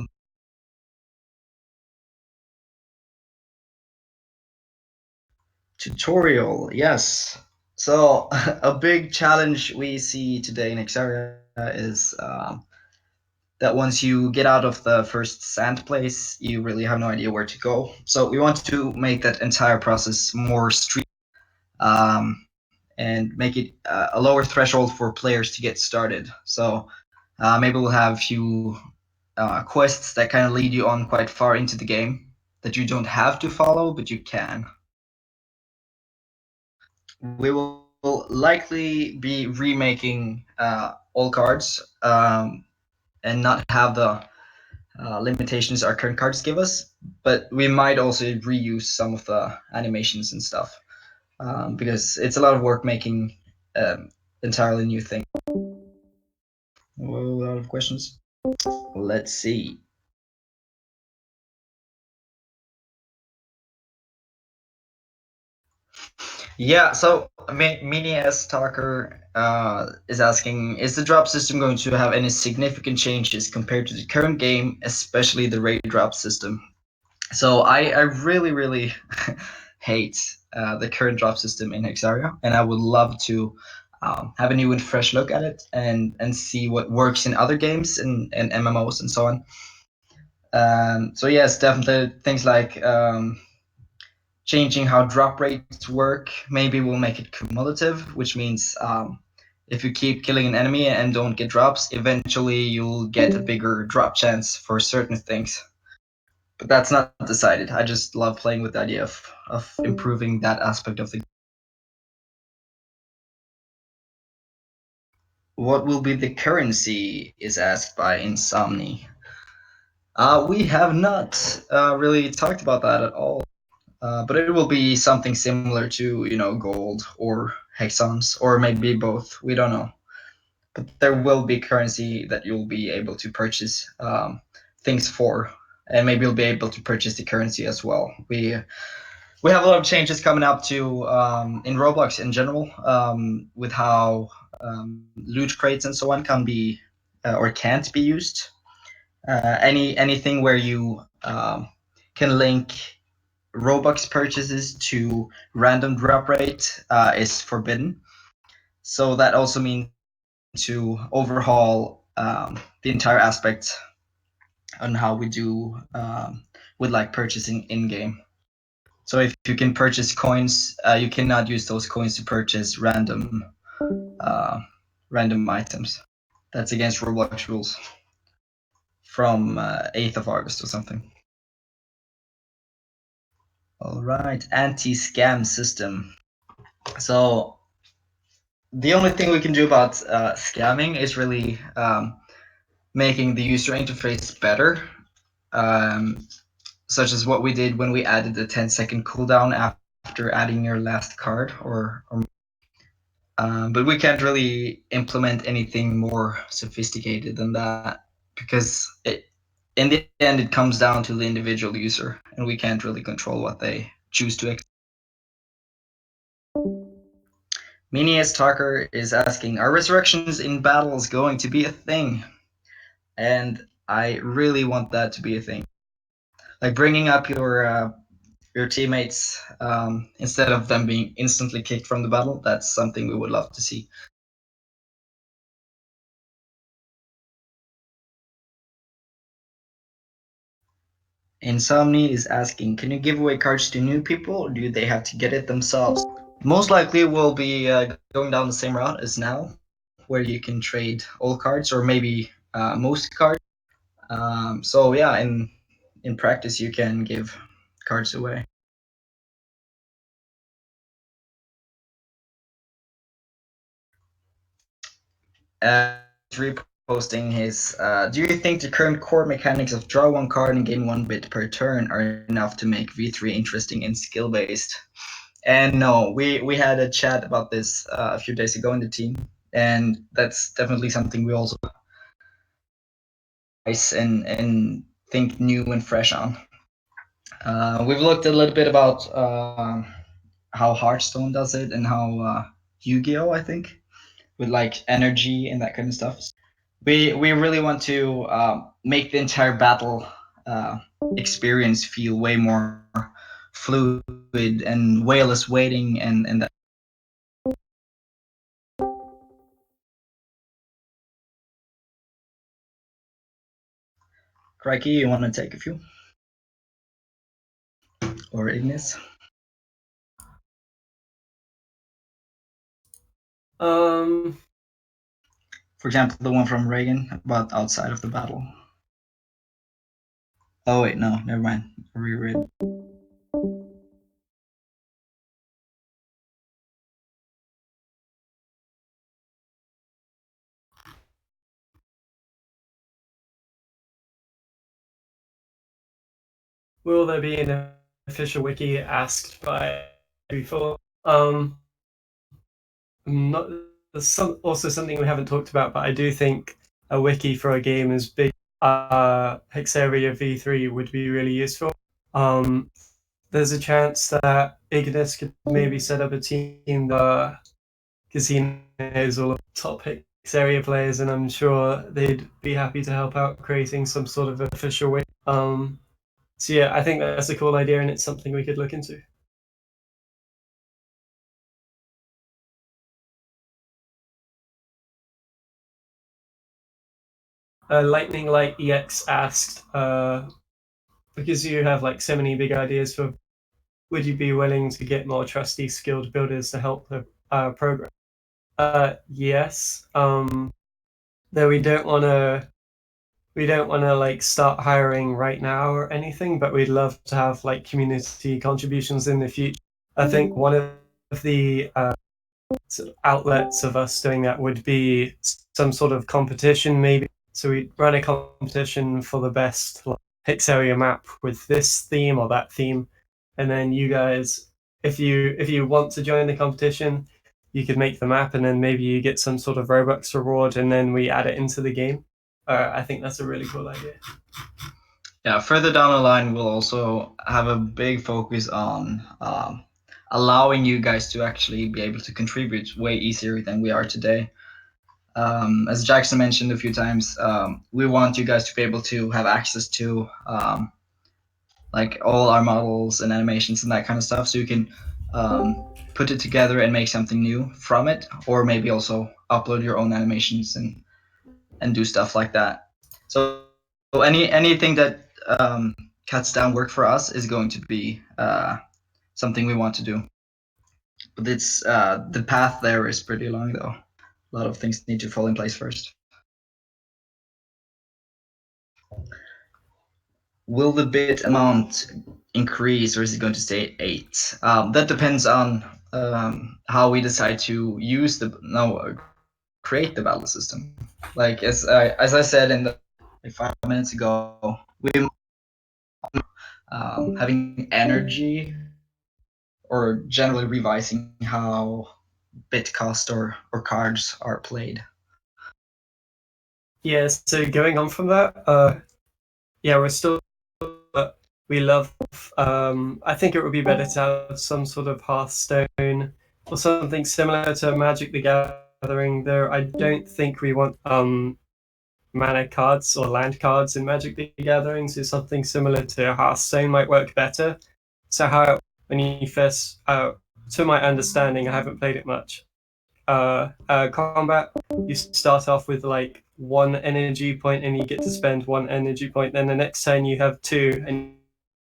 Tutorial, yes. So a big challenge we see today in Hexaria is that once you get out of the first sand place, you really have no idea where to go. So we want to make that entire process more streamlined and make it a lower threshold for players to get started. So maybe we'll have a few quests that kind of lead you on quite far into the game that you don't have to follow, but you can. We will likely be remaking all cards and not have the limitations our current cards give us, but we might also reuse some of the animations and stuff because it's a lot of work making entirely new thing. A lot of questions. Let's see. Yeah, so Mini S Talker is asking, is the drop system going to have any significant changes compared to the current game, especially the raid drop system? So I really hate the current drop system in Hexaria, and I would love to have a new and fresh look at it and see what works in other games and MMOs and so on. So yes, definitely things like changing how drop rates work. Maybe we'll make it cumulative, which means if you keep killing an enemy and don't get drops, eventually you'll get a bigger drop chance for certain things. But that's not decided. I just love playing with the idea of improving that aspect of the game. What will be the currency is asked by Insomni. We have not really talked about that at all. But it will be something similar to, gold or hexons, or maybe both. We don't know. But there will be currency that you'll be able to purchase things for, and maybe you'll be able to purchase the currency as well. We have a lot of changes coming up to in Roblox in general, with how loot crates and so on can be or can't be used. Anything where you can link Robux purchases to random drop rate is forbidden. So that also means to overhaul the entire aspect on how we do with like purchasing in game. So if you can purchase coins, you cannot use those coins to purchase random items. That's against Roblox rules from 8th of August or something. All right, anti-scam system. So the only thing we can do about scamming is really making the user interface better, such as what we did when we added the 10-second cooldown after adding your last card, but we can't really implement anything more sophisticated than that, because in the end it comes down to the individual user, and we can't really control what they choose to. Minius Talker is asking, are resurrections in battles going to be a thing? And I really want that to be a thing. Like bringing up your teammates instead of them being instantly kicked from the battle, that's something we would love to see. Insomni is asking, can you give away cards to new people, or do they have to get it themselves? Most likely we'll be going down the same route as now, where you can trade all cards, or maybe most cards. So yeah, in practice you can give cards away. Reposting his, do you think the current core mechanics of draw one card and gain 1 bit per turn are enough to make V3 interesting and skill based? And no, we had a chat about this a few days ago in the team, and that's definitely something we also and think new and fresh on. We've looked a little bit about how Hearthstone does it and how Yu-Gi-Oh, I think, with like energy and that kind of stuff. We really want to make the entire battle experience feel way more fluid and way less waiting and that. Crikey, you want to take a few? Or Ignis? For example, the one from Reagan about outside of the battle. Oh wait, no, never mind. Reread. Will there be an official wiki asked by before? Not also something we haven't talked about, but I do think a wiki for a game as big Hexaria V3 would be really useful. There's a chance that Ignis could maybe set up a team because he knows all of the top Hexaria players, and I'm sure they'd be happy to help out creating some sort of official wiki. So yeah, I think that's a cool idea, and it's something we could look into. Lightning Light EX asked, because you have like so many big ideas for, would you be willing to get more trusty, skilled builders to help the program? Yes. Though we don't want to like start hiring right now or anything, but we'd love to have like community contributions in the future. I think one of the sort of outlets of us doing that would be some sort of competition, maybe. So we run a competition for the best like, Hexaria map with this theme or that theme, and then you guys, if you want to join the competition, you could make the map, and then maybe you get some sort of Robux reward, and then we add it into the game. I think that's a really cool idea. Yeah, further down the line, we'll also have a big focus on allowing you guys to actually be able to contribute way easier than we are today. As Jackson mentioned a few times, we want you guys to be able to have access to like all our models and animations and that kind of stuff, so you can put it together and make something new from it, or maybe also upload your own animations and do stuff like that. So anything that cuts down work for us is going to be something we want to do. But it's the path there is pretty long, though. A lot of things need to fall in place first. Will the bid amount increase, or is it going to stay at 8? That depends on how we decide to use create the battle system. Like as I said in the 5 minutes ago, we having energy or generally revising how bit cost or cards are played. Yeah, so going on from that, yeah, we're still, we love, I think it would be better to have some sort of Hearthstone or something similar to Magic the Gathering, though I don't think we want mana cards or land cards in Magic the Gathering, so something similar to Hearthstone might work better. So how, when you first, to my understanding, I haven't played it much, combat, you start off with like 1 energy point and you get to spend 1 energy point, then the next turn you have 2, and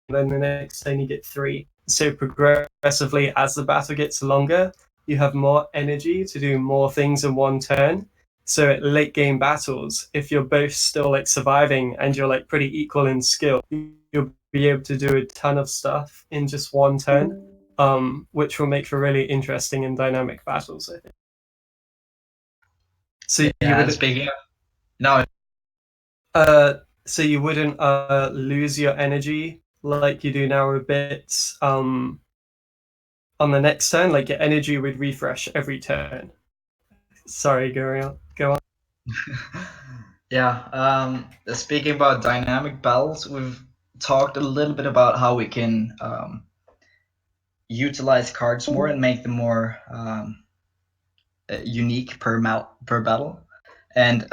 then the next turn you get 3. So progressively, as the battle gets longer, you have more energy to do more things in 1 turn. So at late game battles, if you're both still like surviving and you're like pretty equal in skill, you'll be able to do a ton of stuff in just 1 turn, which will make for really interesting and dynamic battles, I think. So yeah, you would, speaking of, no. So you wouldn't lose your energy like you do now with bits on the next turn. Like your energy would refresh every turn. Sorry, go on. Yeah. Speaking about dynamic battles, we've talked a little bit about how we can utilize cards more and make them more unique per battle. And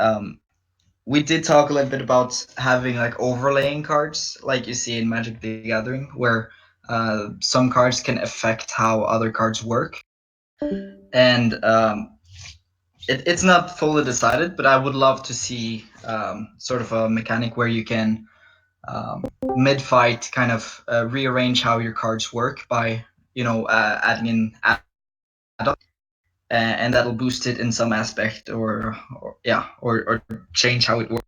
we did talk a little bit about having like overlaying cards, like you see in Magic the Gathering, where some cards can affect how other cards work. And it's not fully decided, but I would love to see sort of a mechanic where you can mid-fight kind of rearrange how your cards work by adding in add-on, and that'll boost it in some aspect, or change how it works.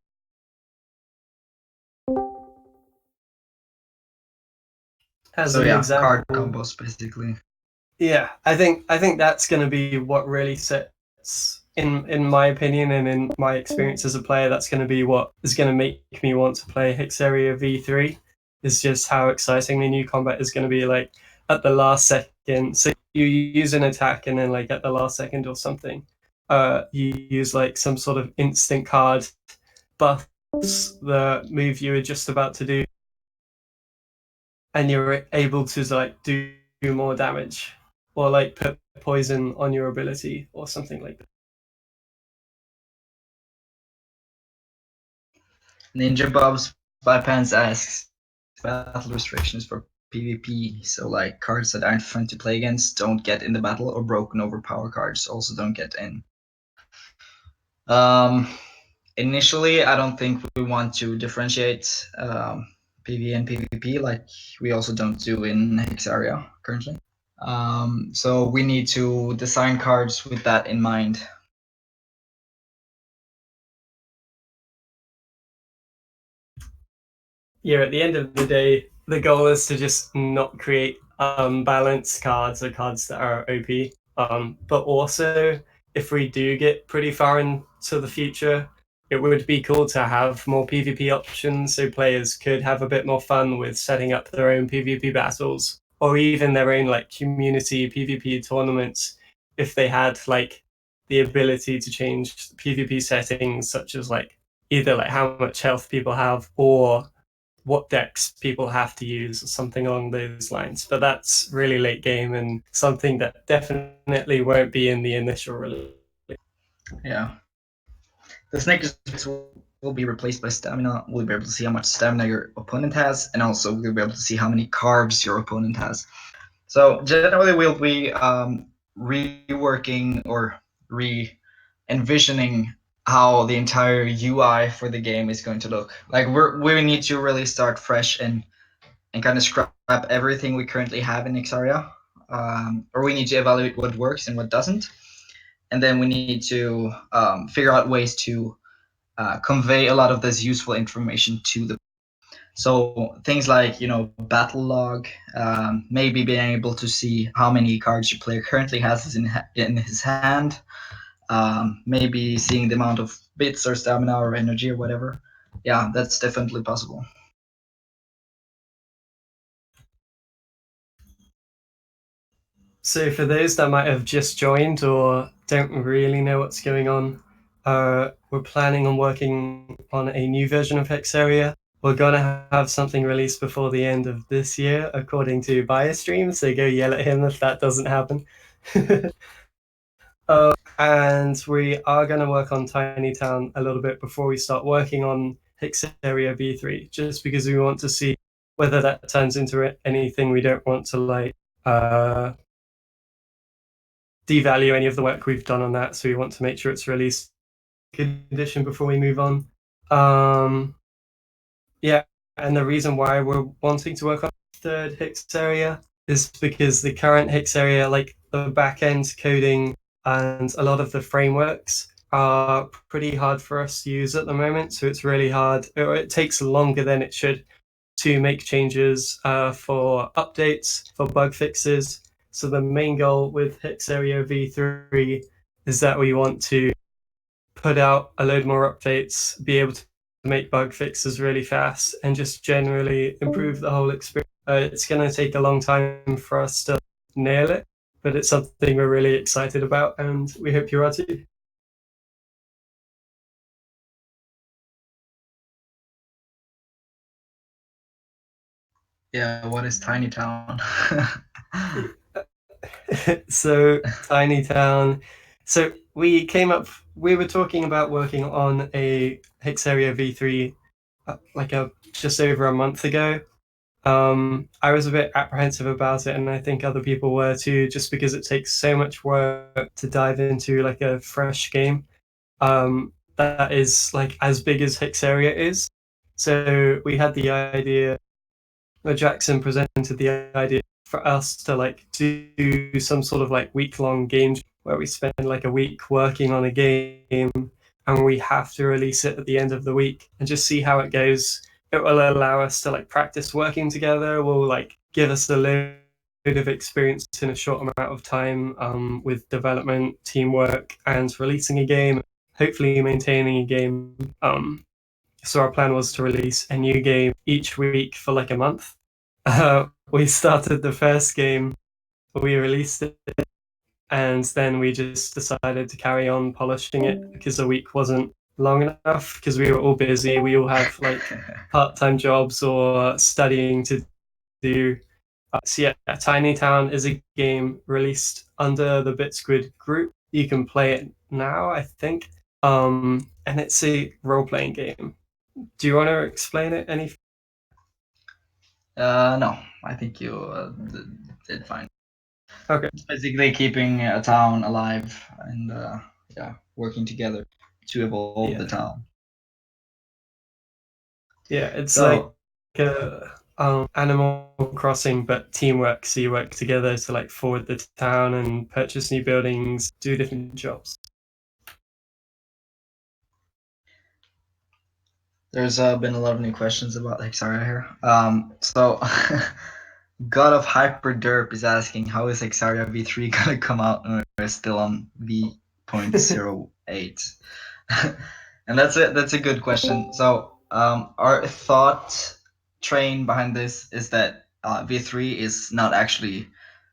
As So an yeah, example, card combos basically. Yeah, I think that's going to be what really sets, in my opinion and in my experience as a player, that's going to be what is going to make me want to play Hexaria V3. Is just how exciting the new combat is going to be. Like at the last second, so you use an attack, and then like at the last second or something, you use like some sort of instant card buffs the move you were just about to do, and you're able to like do more damage, or like put poison on your ability or something like that. Ninja Bob's Bypants asks battle restrictions for PvP. So like cards that aren't fun to play against don't get in the battle, or broken over power cards also don't get in. Initially, I don't think we want to differentiate PvE and PvP like we also don't do in Hexaria currently. So we need to design cards with that in mind. Yeah, at the end of the day, the goal is to just not create balanced cards or cards that are OP. But also, if we do get pretty far into the future, it would be cool to have more PvP options so players could have a bit more fun with setting up their own PvP battles or even their own like community PvP tournaments if they had like the ability to change PvP settings such as like either like how much health people have or what decks people have to use or something along those lines. But that's really late game and something that definitely won't be in the initial release. Yeah. The snake will be replaced by stamina. We'll be able to see how much stamina your opponent has, and also we'll be able to see how many cards your opponent has. So generally, we'll be reworking or re-envisioning how the entire UI for the game is going to look. Like we need to really start fresh and kind of scrap everything we currently have in Hexaria, or we need to evaluate what works and what doesn't, and then we need to figure out ways to convey a lot of this useful information to the. So things like battle log, maybe being able to see how many cards your player currently has in his hand, maybe seeing the amount of bits or stamina or energy or whatever. Yeah, that's definitely possible. So for those that might have just joined or don't really know what's going on, we're planning on working on a new version of Hexaria. We're gonna have something released before the end of this year, according to BioStream, so go yell at him if that doesn't happen. And we are going to work on Tiny Town a little bit before we start working on Hexaria V3, just because we want to see whether that turns into anything. We don't want to like devalue any of the work we've done on that, so we want to make sure it's released condition before we move on. Yeah, and the reason why we're wanting to work on third Hexaria is because the current Hexaria, like the back-end coding and a lot of the frameworks are pretty hard for us to use at the moment. So it's really hard, or it takes longer than it should to make changes for updates, for bug fixes. So the main goal with Hexaria V3 is that we want to put out a load more updates, be able to make bug fixes really fast, and just generally improve the whole experience. It's going to take a long time for us to nail it, but it's something we're really excited about, and we hope you are too. Yeah, what is Tiny Town? So Tiny Town. So we were talking about working on a Hexaria V3 just over a month ago. I was a bit apprehensive about it, and I think other people were too, just because it takes so much work to dive into like a fresh game that is like as big as Hexaria is. So we had the idea, Jackson presented the idea for us to like do some sort of like week-long game where we spend like a week working on a game and we have to release it at the end of the week and just see how it goes. It will allow us to like practice working together. Will like give us a load of experience in a short amount of time with development, teamwork, and releasing a game. Hopefully, maintaining a game. So our plan was to release a new game each week for like a month. We started the first game, we released it, and then we just decided to carry on polishing it because a week wasn't long enough because we were all busy. We all have like part-time jobs or studying to do. So yeah, Tiny Town is a game released under the BitSquid group. You can play it now, I think, and it's a role-playing game. Do you want to explain it any? No, I think you did fine. Okay. It's basically keeping a town alive and working together to evolve the town. Yeah, it's So- like Animal Crossing, but teamwork. So you work together to like forward the town and purchase new buildings, do different jobs. There's been a lot of new questions about Hexaria here. So God of Hyper Derp is asking, how is Hexaria V3 gonna come out when we're still on V.08? And that's it. That's a good question. So our thought train behind this is that V3 is not actually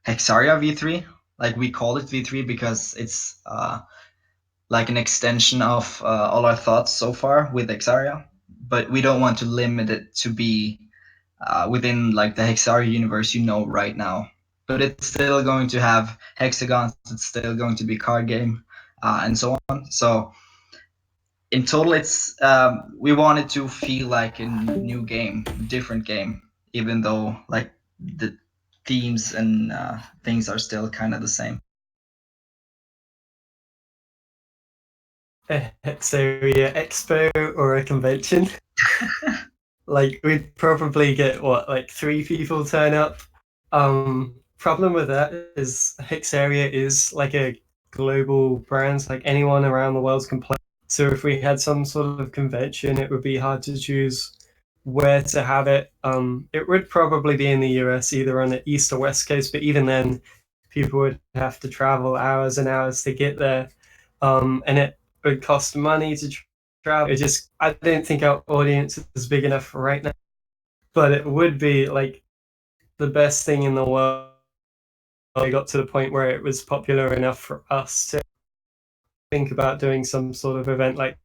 Hexaria V3. Like we call it V3 because it's like an extension of all our thoughts so far with Hexaria, but we don't want to limit it to be within like the Hexaria universe right now. But it's still going to have hexagons. It's still going to be card game, and so on. So in total, it's we want it to feel like a new game, different game, even though like the themes and things are still kind of the same. A Hexaria Expo or a convention. Like we'd probably get like 3 people turn up. Problem with that is Hexaria is like a global brand, like anyone around the world can play. So if we had some sort of convention, it would be hard to choose where to have it. It would probably be in the US, either on the East or West Coast, but even then, people would have to travel hours and hours to get there. And it would cost money to travel. I don't think our audience is big enough right now, but it would be like the best thing in the world. We got to the point where it was popular enough for us to think about doing some sort of event like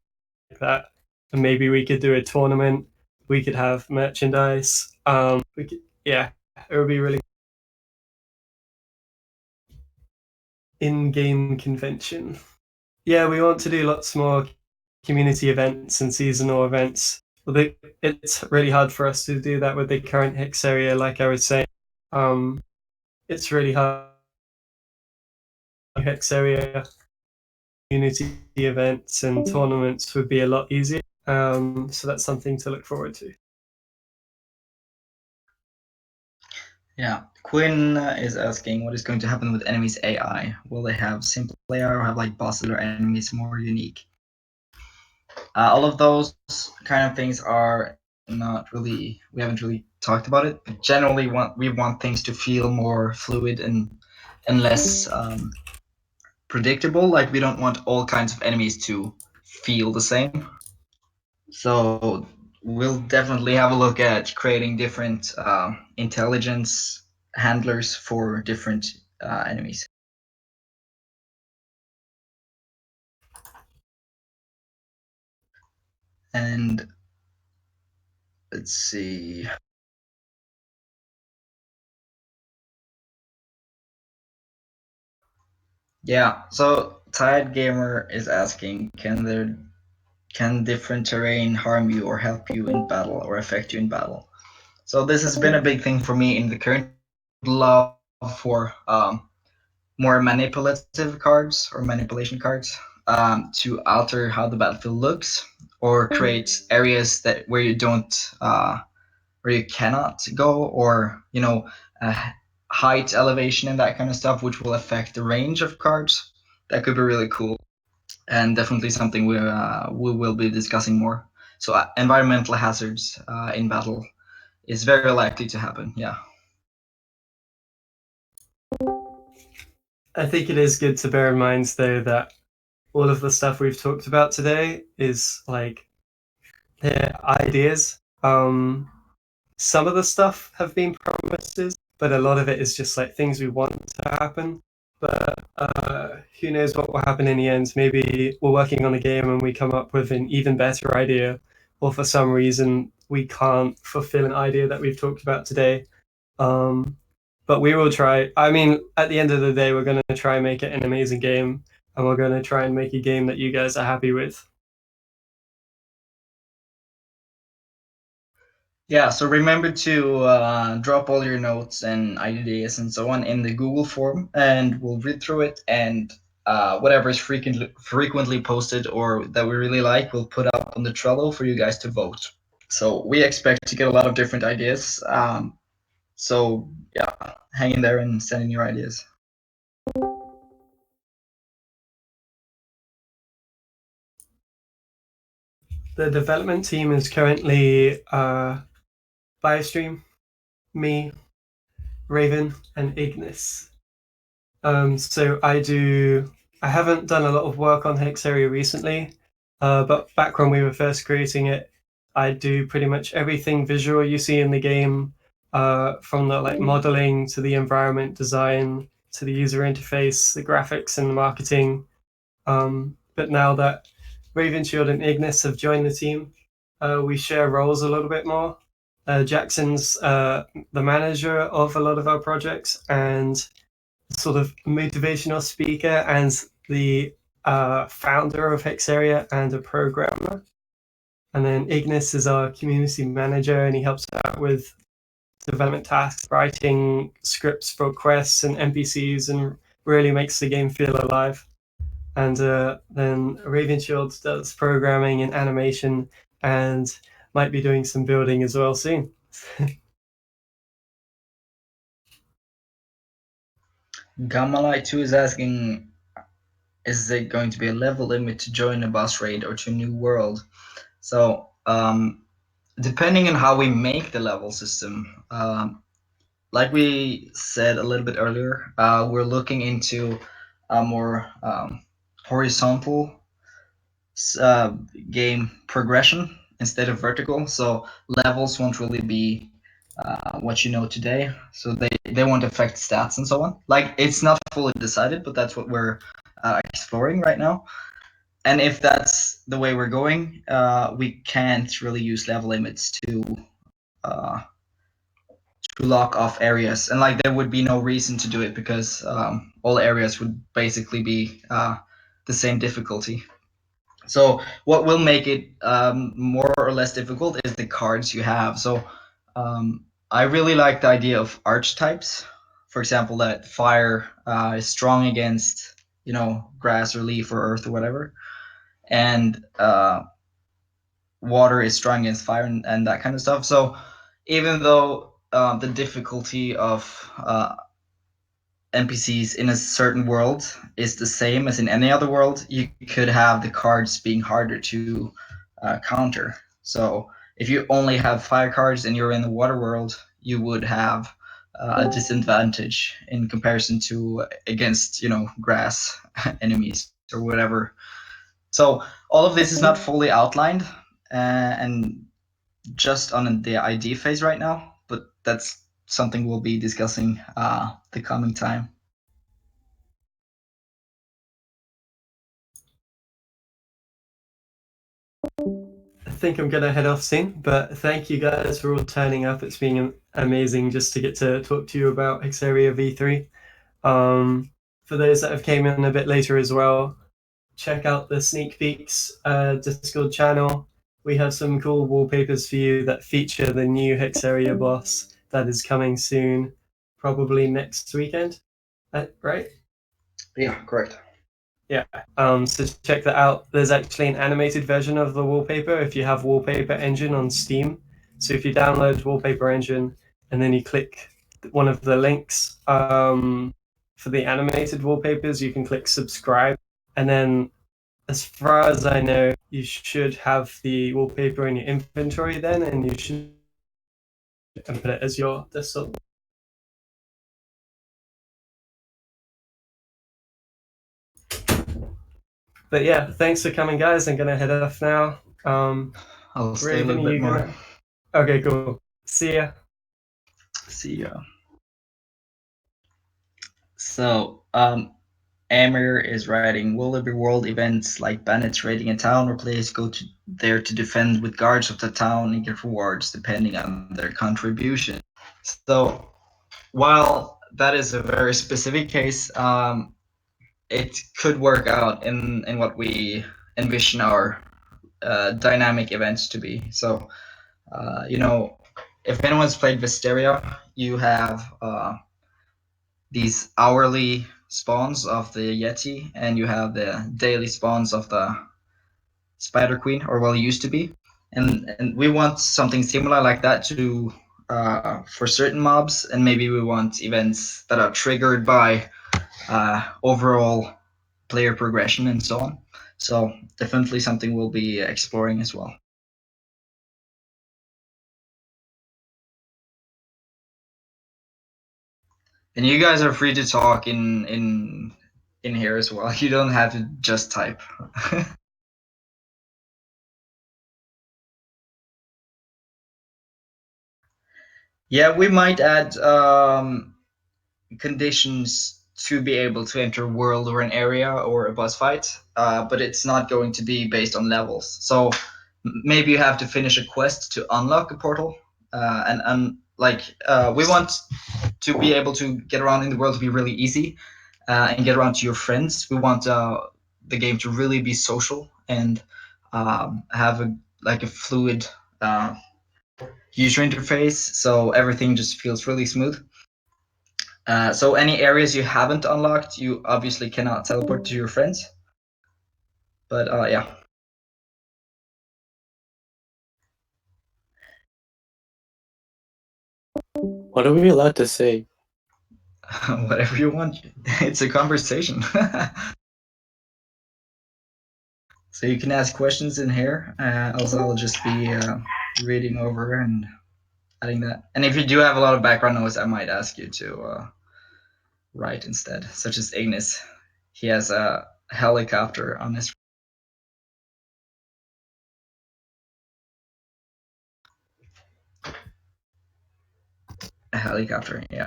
that, and maybe we could do a tournament. We could have merchandise. It would be really in-game convention. Yeah, we want to do lots more community events and seasonal events. It's really hard for us to do that with the current Hexaria, like I was saying. It's really hard. Hexaria community events and tournaments would be a lot easier. So that's something to look forward to. Yeah, Quinn is asking what is going to happen with enemies AI. Will they have simple AI or have like bosses or enemies more unique? All of those kind of things are not really. We haven't really talked about it. But generally, we want things to feel more fluid and less predictable. Like we don't want all kinds of enemies to feel the same. So we'll definitely have a look at creating different intelligence handlers for different enemies. And let's see. Yeah, so Tide Gamer is asking, can different terrain harm you or help you in battle or affect you in battle? So this has been a big thing for me in the current love for more manipulative cards or manipulation cards to alter how the battlefield looks or create areas where you don't where you cannot go, or height, elevation, and that kind of stuff, which will affect the range of cards. That could be really cool, and definitely something we will be discussing more. So environmental hazards in battle is very likely to happen. Yeah. I think it is good to bear in mind, though, that all of the stuff we've talked about today is like their ideas. Some of the stuff have been promises, but a lot of it is just like things we want to happen. But who knows what will happen in the end? Maybe we're working on a game and we come up with an even better idea, or for some reason we can't fulfill an idea that we've talked about today. But we will try. I mean, at the end of the day, we're going to try and make it an amazing game, and we're going to try and make a game that you guys are happy with. Yeah, so remember to drop all your notes and ideas and so on in the Google form, and we'll read through it, and whatever is frequently posted or that we really like, we'll put up on the Trello for you guys to vote. So we expect to get a lot of different ideas. So yeah, hang in there and send in your ideas. The development team is currently Biostream, me, Raven, and Ignis. So I haven't done a lot of work on Hexaria recently, but back when we were first creating it, I do pretty much everything visual you see in the game, from the like modeling to the environment design to the user interface, the graphics and the marketing. But now that Ravenshield and Ignis have joined the team, we share roles a little bit more. Jackson's the manager of a lot of our projects and sort of motivational speaker and the founder of Hexaria and a programmer. And then Ignis is our community manager and he helps out with development tasks, writing scripts for quests and NPCs, and really makes the game feel alive. And then Ravenshield does programming and animation and might be doing some building as well soon. Gamalai2 is asking, is it going to be a level limit to join a boss raid or to a new world? So, depending on how we make the level system, like we said a little bit earlier, we're looking into a more horizontal game progression instead of vertical. So levels won't really be what you know today. So they won't affect stats and so on. Like, it's not fully decided, but that's what we're exploring right now. And if that's the way we're going, we can't really use level limits to lock off areas. And like, there would be no reason to do it because all areas would basically be the same difficulty. So what will make it more or less difficult is the cards you have. So I really like the idea of archetypes. For example, that fire is strong against, grass or leaf or earth or whatever, and water is strong against fire and that kind of stuff. So even though the difficulty of NPCs in a certain world is the same as in any other world, you could have the cards being harder to counter. So if you only have fire cards and you're in the water world, you would have a disadvantage in comparison to against grass enemies or whatever. So all of this is not fully outlined and just on the idea phase right now, but that's something we'll be discussing the coming time. I think I'm going to head off soon, but thank you guys for all turning up. It's been amazing just to get to talk to you about Hexaria V3. For those that have came in a bit later as well, check out the Sneak Peeks Discord channel. We have some cool wallpapers for you that feature the new Hexaria boss that is coming soon, probably next weekend, right? Yeah, correct. Yeah, so check that out. There's actually an animated version of the wallpaper if you have Wallpaper Engine on Steam. So if you download Wallpaper Engine and then you click one of the links for the animated wallpapers, you can click subscribe. And then, as far as I know, you should have the wallpaper in your inventory then, and you should put it as your desktop. But yeah, thanks for coming, guys. I'm gonna head off now. I'll stay a little bit more. Okay, cool. See ya. See ya. So, Amir is writing, will there be world events like bandits raiding a town where players go there to defend with guards of the town and get rewards depending on their contribution? So, while that is a very specific case, it could work out in what we envision our dynamic events to be. So, if anyone's played Visteria, you have these hourly spawns of the Yeti, and you have the daily spawns of the Spider Queen, or well, used to be. and we want something similar like that to for certain mobs, and maybe we want events that are triggered by overall player progression and so on. So definitely something we'll be exploring as well. And you guys are free to talk in here as well. You don't have to just type. Yeah, we might add conditions to be able to enter a world or an area or a boss fight, but it's not going to be based on levels. So maybe you have to finish a quest to unlock a portal, and we want to be able to get around in the world to be really easy, and get around to your friends. We want the game to really be social and have a fluid user interface, so everything just feels really smooth. So any areas you haven't unlocked, you obviously cannot teleport to your friends. But yeah. What are we allowed to say? Whatever you want. It's a conversation. So you can ask questions in here. Also, I'll just be reading over and adding that. And if you do have a lot of background noise, I might ask you to write instead, such as Ignis. He has a helicopter on his. A helicopter, yeah.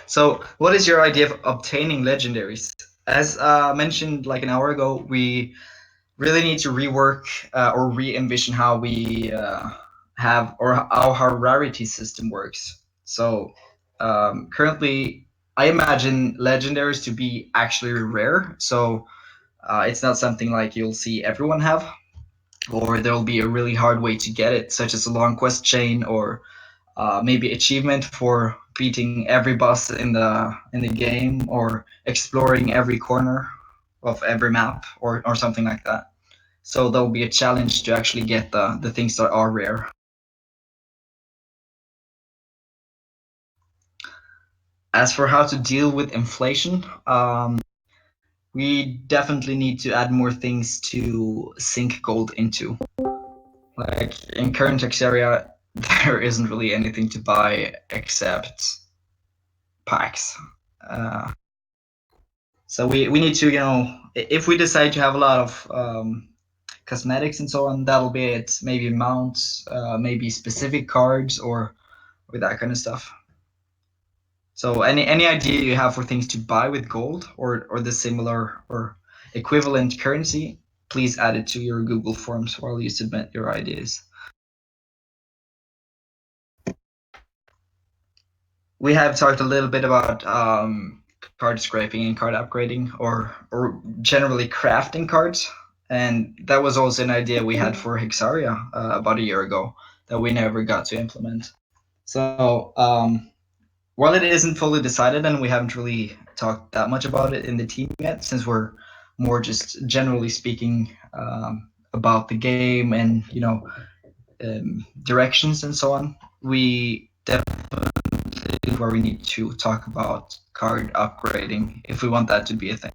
So, what is your idea of obtaining legendaries? As mentioned like an hour ago, we really need to rework or re-envision how we have or how our rarity system works. So currently, I imagine legendaries to be actually rare. So it's not something like you'll see everyone have, or there'll be a really hard way to get it, such as a long quest chain or maybe achievement for beating every boss in the game or exploring every corner of every map or something like that. So there'll be a challenge to actually get the things that are rare. As for how to deal with inflation, we definitely need to add more things to sink gold into. Like in current Hexaria, there isn't really anything to buy except packs. So we need to, if we decide to have a lot of cosmetics and so on, that'll be it. Maybe mounts, maybe specific cards or that kind of stuff. So any idea you have for things to buy with gold or the similar or equivalent currency, please add it to your Google Forms while you submit your ideas. We have talked a little bit about card scraping and card upgrading or generally crafting cards. And that was also an idea we had for Hexaria about a year ago that we never got to implement. So while it isn't fully decided and we haven't really talked that much about it in the team yet, since we're more just generally speaking about the game and directions and so on, we definitely where we need to talk about card upgrading if we want that to be a thing.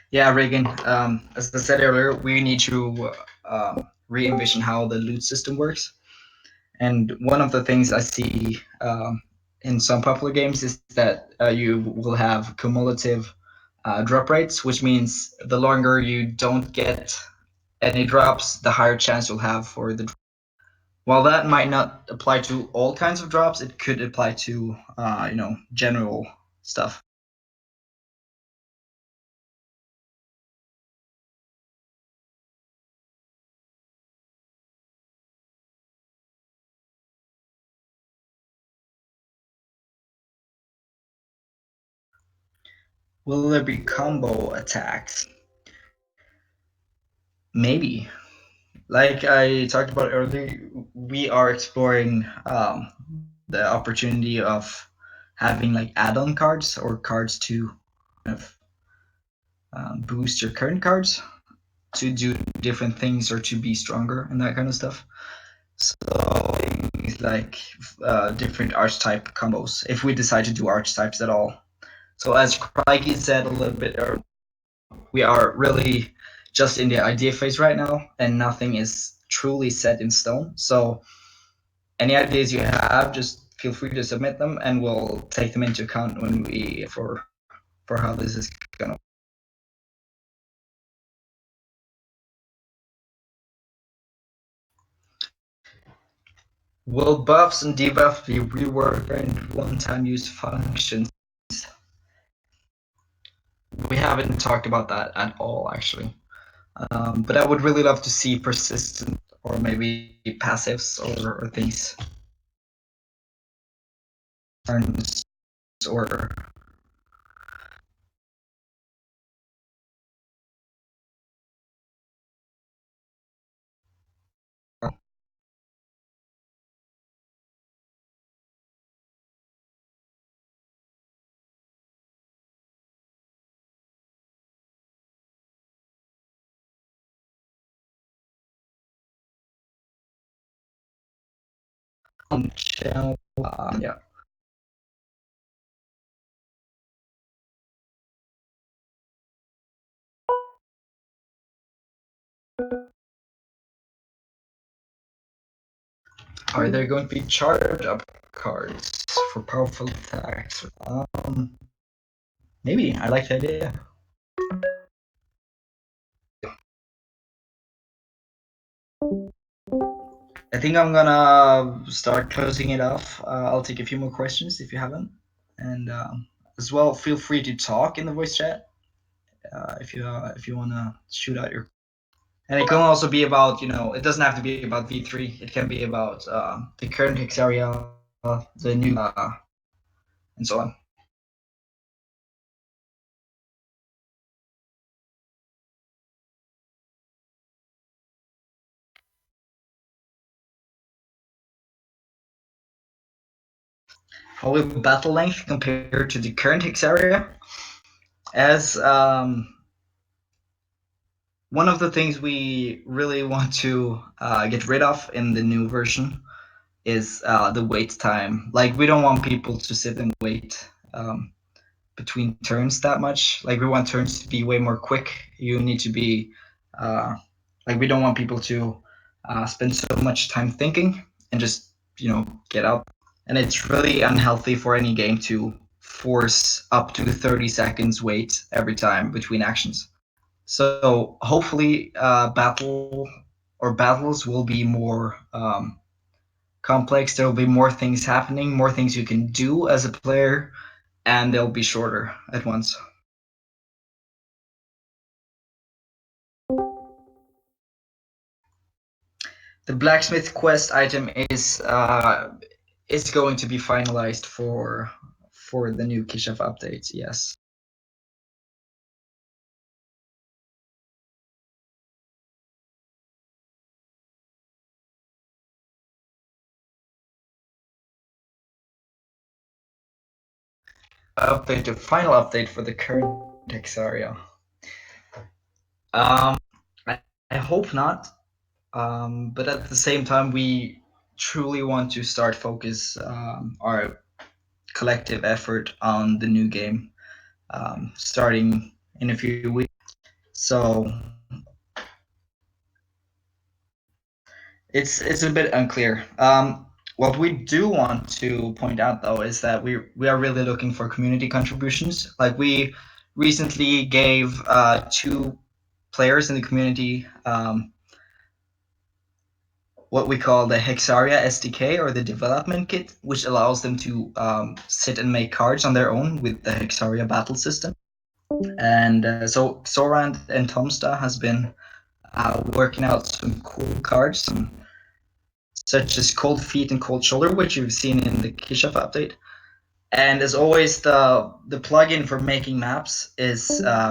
Yeah, Reagan. As I said earlier, we need to re-envision how the loot system works. And one of the things I see in some popular games is that you will have cumulative drop rates, which means the longer you don't get any drops, the higher chance you'll have for the drop. While that might not apply to all kinds of drops, it could apply to general stuff. Will there be combo attacks? Maybe. Like I talked about earlier, we are exploring the opportunity of having like add-on cards or cards to kind of boost your current cards to do different things or to be stronger and that kind of stuff. So things like different archetype combos, if we decide to do archetypes at all. So as Craigie said a little bit earlier, we are really just in the idea phase right now, and nothing is truly set in stone. So any ideas you have, just feel free to submit them, and we'll take them into account when we for how this is gonna. Will buffs and debuffs be reworked and one-time use functions? We haven't talked about that at all, actually. But I would really love to see persistent or maybe passives or things. Turns or channel. Yeah. Are there going to be charge up cards for powerful attacks? Maybe. I like the idea. I think I'm gonna start closing it off. I'll take a few more questions if you haven't, and as well, feel free to talk in the voice chat if you wanna shoot out your. And it can also be about, it doesn't have to be about V3. It can be about the current Hexaria, the new, and so on. How will battle length compare to the current Hexaria? As one of the things we really want to get rid of in the new version is the wait time. Like, we don't want people to sit and wait between turns that much. Like, we want turns to be way more quick. You need to be we don't want people to spend so much time thinking and just get out. And it's really unhealthy for any game to force up to 30 seconds wait every time between actions. So hopefully battles will be more complex. There will be more things happening, more things you can do as a player, and they'll be shorter at once. The blacksmith quest item is going to be finalized for the new Kishav update. Yes. Update, the final update for the current Hexaria. I hope not, but at the same time, we truly want to start focus our collective effort on the new game, starting in a few weeks. So it's a bit unclear. What we do want to point out, though, is that we are really looking for community contributions. Like, we recently gave 2 players in the community what we call the Hexaria SDK, or the development kit, which allows them to sit and make cards on their own with the Hexaria battle system. And so Sorand and Tomsta has been working out some cool cards, such as Cold Feet and Cold Shoulder, which you've seen in the Kishav update. And as always, the plugin for making maps is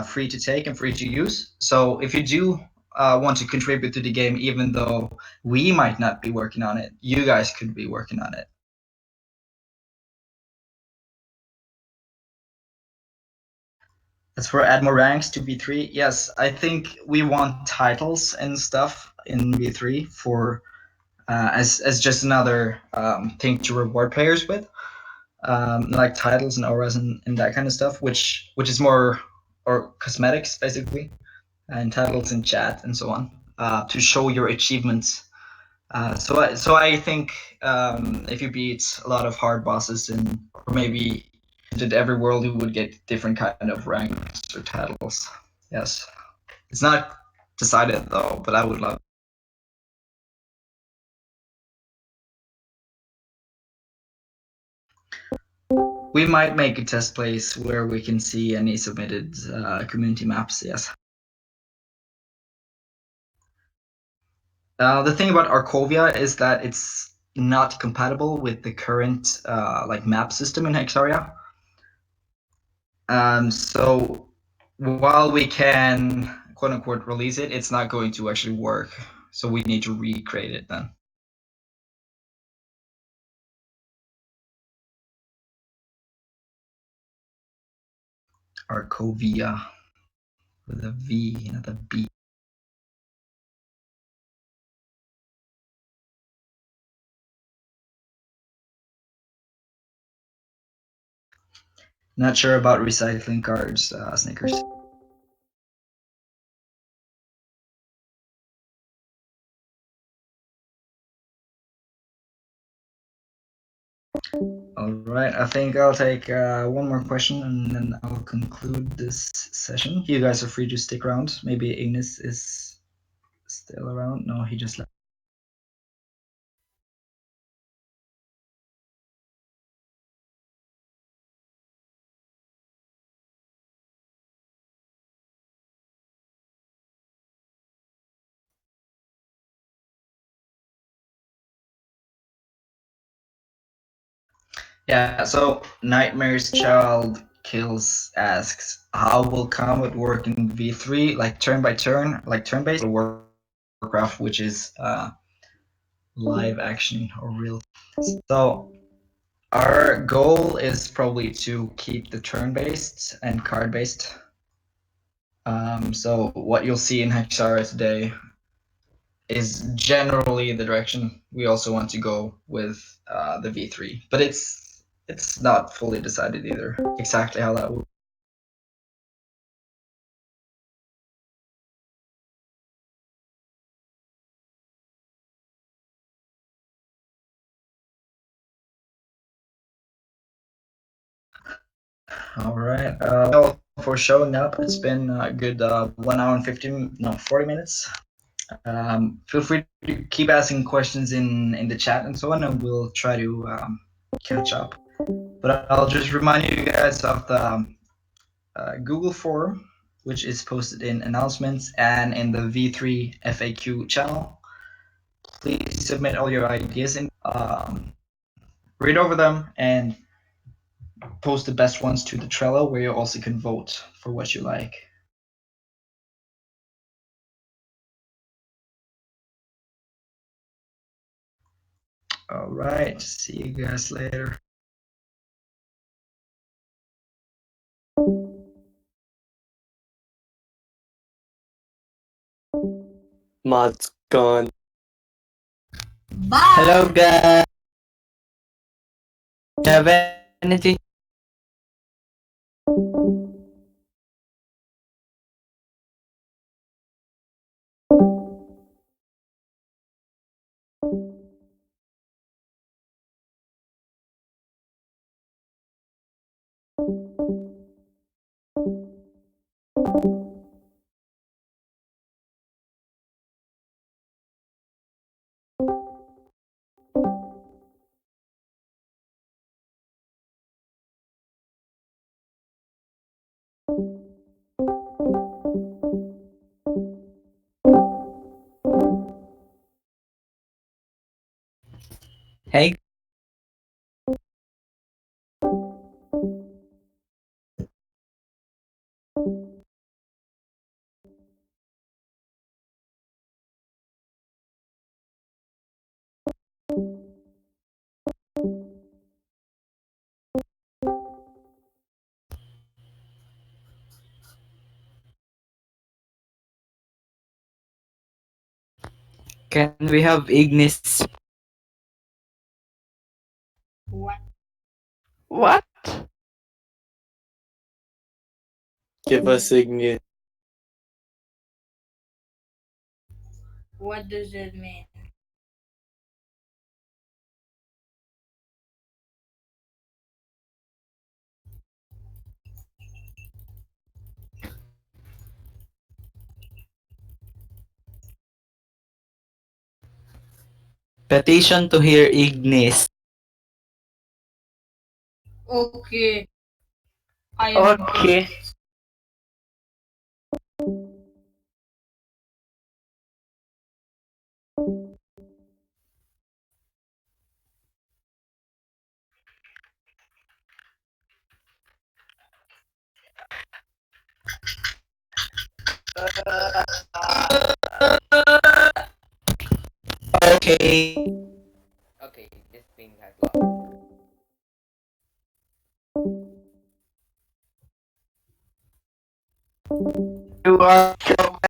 free to take and free to use. So if you do want to contribute to the game, even though we might not be working on it, you guys could be working on it. As for add more ranks to V3, yes, I think we want titles and stuff in V3 for as just another thing to reward players with, like titles and auras and that kind of stuff, which is more or cosmetics basically, and titles in chat and so on, to show your achievements. So I think if you beat a lot of hard bosses or maybe did every world, you would get different kind of ranks or titles. Yes, it's not decided though, but I would love. We might make a test place where we can see any submitted community maps. Yes. The thing about Arcovia is that it's not compatible with the current like map system in Hexaria. So while we can quote unquote release it, it's not going to actually work. So we need to recreate it then. Arcovia with a V, not a B. Not sure about recycling cards, Snickers. All right, I think I'll take one more question and then I'll conclude this session. You guys are free to stick around. Maybe Ignis is still around. No, he just left. Yeah, so Nightmare's Child Kills asks, how will combat work in V3, like turn by turn, like turn-based Warcraft, which is live action or real. So our goal is probably to keep the turn-based and card-based. So what you'll see in Hexaria today is generally the direction we also want to go with the V3, but it's not fully decided either exactly how that will. All right, for showing up. It's been a good 1 hour and 40 minutes. Feel free to keep asking questions in the chat and so on, and we'll try to catch up. But I'll just remind you guys of the Google form, which is posted in announcements and in the V3 FAQ channel. Please submit all your ideas and read over them and post the best ones to the Trello, where you also can vote for what you like. All right, see you guys later. Mod's gone. Bye. Hello guys. Have anything? Hey. Can we have Ignis? What? What? Give us Ignis. What does it mean? Petition to hear Ignis. Okay. I am Okay. Okay. Okay, this thing has lost. You are so